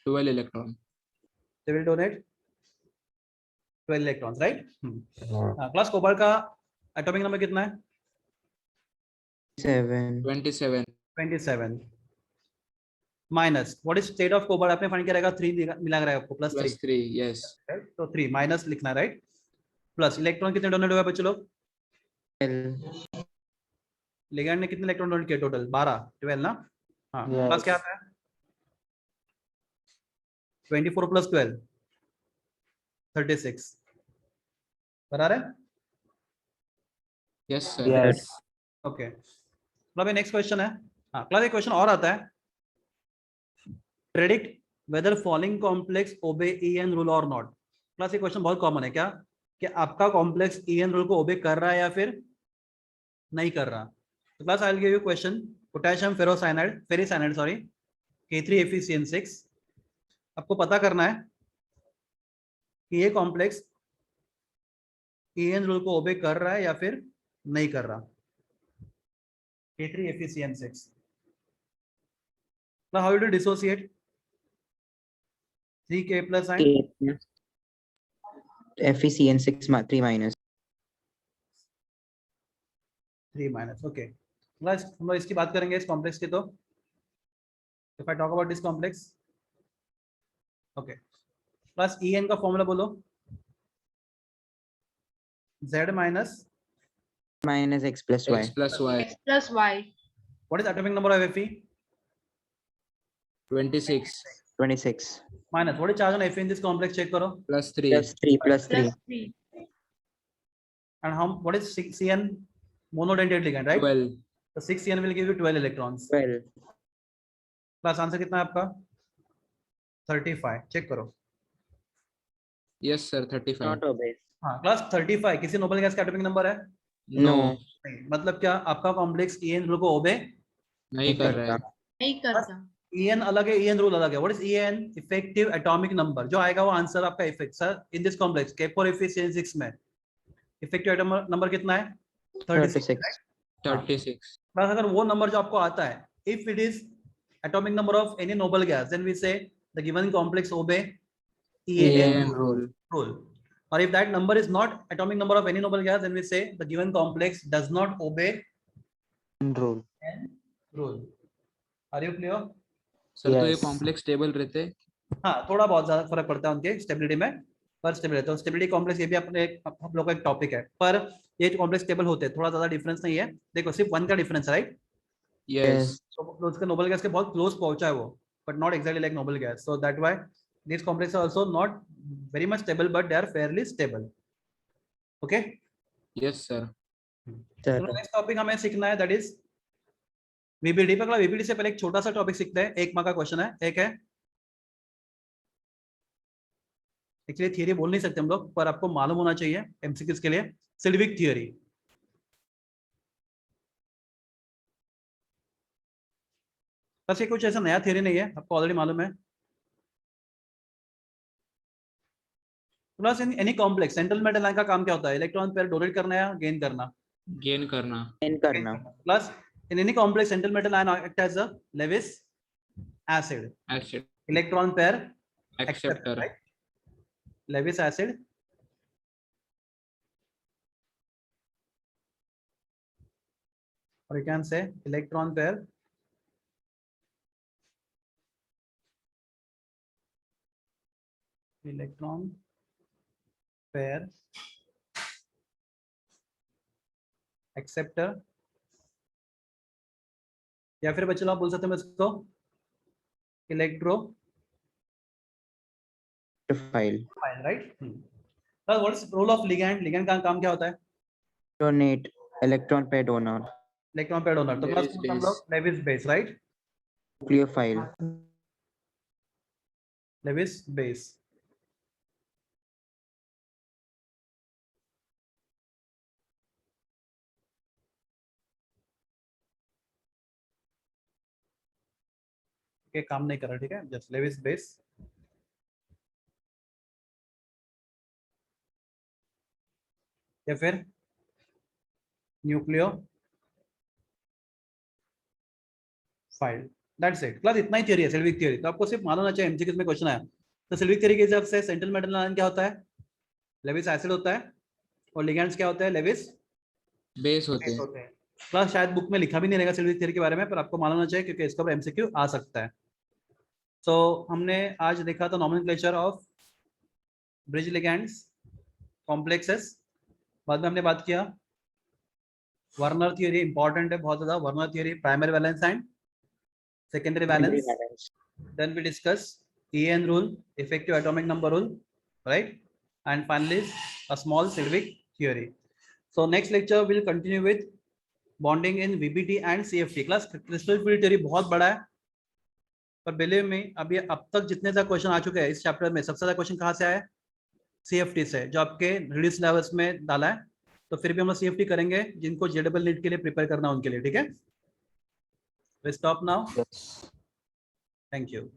12 electron they will donate 12 electrons, right? Plus cobalt का एटॉमिक नंबर कितना है? 7 27 27। Minus what is state of cobalt आपने फाइंड किया रहेगा 3 मिला रहेगा आपको +3 +3 yes तो 3 माइनस लिखना है राइट प्लस इलेक्ट्रॉन कितने डोनेट हुए बच्चों लोग लिगैंड ने कितने इलेक्ट्रॉन डोनेट किए टोटल 12 ना हाँ प्लस क्या आता है 24 + 12 36 बराबर है yes sir Yes. ओके अब नेक्स्ट क्वेश्चन है हाँ क्लास एक क्वेश्चन और आता है predict weather following complex obey EN rule और नॉट क्लास ये क्वेश्चन बहुत कॉमन है क्या कि आपका कॉम्प्लेक्स ईएन रूल को ओबे कर रहा है या फिर नहीं कर रहा तो class I will give you question potassium ferricyanide sorry K3FeCN6 आपको पता करना है कि ये कॉम्प्लेक्स ईएन रूल को ओबे कर रहा है या फिर नहीं कर रहा K3FeCN6 now how do you dissociate 3K plus and FeCN6 3 minus 3 minus okay plus हम लोग इसकी बात करेंगे इस कॉम्प्लेक्स की तो if I talk about this complex okay plus En का फॉर्मूला बोलो Z minus X plus Y x plus y X plus Y. what is atomic number of Fe 26 26 minus what is charge on Fe in this complex check करो +3 plus 3 Plus 3. and how what is Cn monodentate ligand right 12 so 6Cn will give you 12 electrons 12 plus answer कितना है आपका 35 check करो yes sir 35 not obey हाँ class 35 किसी noble gas का atomic number है no नहीं मतलब क्या आपका कॉम्प्लेक्स En रूल को ओबे नहीं कर रहा है नहीं करता. En अलग है En रूल अलग है what is En effective atomic number जो आएगा वो आंसर आपका effect sir in this complex K4FeCN6 में इफेक्टिव एटॉमिक नंबर कितना है 36 36 36 बस अगर वो नंबर जो आपको आता है if it is atomic number of any noble gas then we say the given complex obey En rule rule or if that number is not atomic number of any noble gas then we say the given complex does not obey rule n rule are you clear sir तो ये Yes. Complex stable रहते हाँ थोड़ा बहुत ज्यादा फर्क पड़ता है उनके स्टेबिलिटी में पर स्टेबल रहता है स्टेबिलिटी कॉम्प्लेक्स ये भी अपने हम लोग का एक टॉपिक है पर ये कॉम्प्लेक्स स्टेबल होते हैं थोड़ा ज्यादा डिफरेंस नहीं है देखो सिर्फ 1 का डिफरेंस राइट yes तो उसका नोबल गैस के बहुत क्लोज पहुंचा है वो but not exactly like noble gas so that why these complexes are also not very much stable but they are fairly stable okay yes sir sir next topic हमें सीखना है that is VBD पर VBD से पहले एक छोटा सा topic सीखते हैं एक मार्क का क्वेश्चन है एक है एक्चुअली थियरी बोल नहीं सकते हम लोग पर आपको मालूम होना चाहिए एमसीक्यूज के लिए सिल्विक थियरी बस ये कुछ ऐसा नया थियरी नहीं है आपको ऑलरेडी मालूम है plus in any complex central metal line का काम क्या होता है इलेक्ट्रॉन पेयर डोनेट करना या गेन करना गेन करना n करना plus in any complex central metal ion act as a Lewis acid accept electron pair acceptor right Lewis acid or you can say electron pair acceptor या फिर बच्चों आप बोल सकते हैं इसको electrophile right what is role of ligand ligand का काम क्या होता है donate electron pair donor electron pair donor तो Lewis प्लस हम base. लोग Lewis base right nucleophile Lewis base के काम नहीं कर रहा ठीक है जस्ट लेविस बेस या फिर nucleo file that's it class इतना ही थियरी है सिल्विक थियरी तो आपको सिर्फ मालूम होना चाहिए एमसीक्यूज में क्वेश्चन आया तो सिल्विक थियरी के हिसाब से सेंट्रल मेटल आयन क्या होता है लेविस एसिड होता है और लिगैंड्स क्या होता है लेविस बेस होते हैं क्लास शायद बुक में लिखा भी नहीं रहेगा सिल्विक थियरी के बारे में पर आपको मालूम होना चाहिए क्योंकि इसका एमसीक्यू आ सकता है हमने आज देखा था nomenclature of bridge ligands, complexes. बाद में हमने बात किया वर्नर थियरी, इंपॉर्टेंट है बहुत ज्यादा। Werner theory, primary valence and secondary valence. Then we discuss EN rule, effective atomic number rule, right? And finally, a small Sedgwick theory. So next lecture will continue with bonding in VBT and CFT. Class crystal field theory बहुत बड़ा है, पर believe में अभी अब तक जितने ज़्यादा क्वेश्चन आ चुके हैं इस चैप्टर में, सबसे ज़्यादा क्वेश्चन कहाँ से आया है? CFT से, जो आपके रिड्यूस लेवल्स में डाला है। तो फिर भी हम लोग CFT करेंगे जिनको JEE नीट के लिए प्रिपेयर करना उनके लिए, ठीक है? We stop now. Yes. Thank you.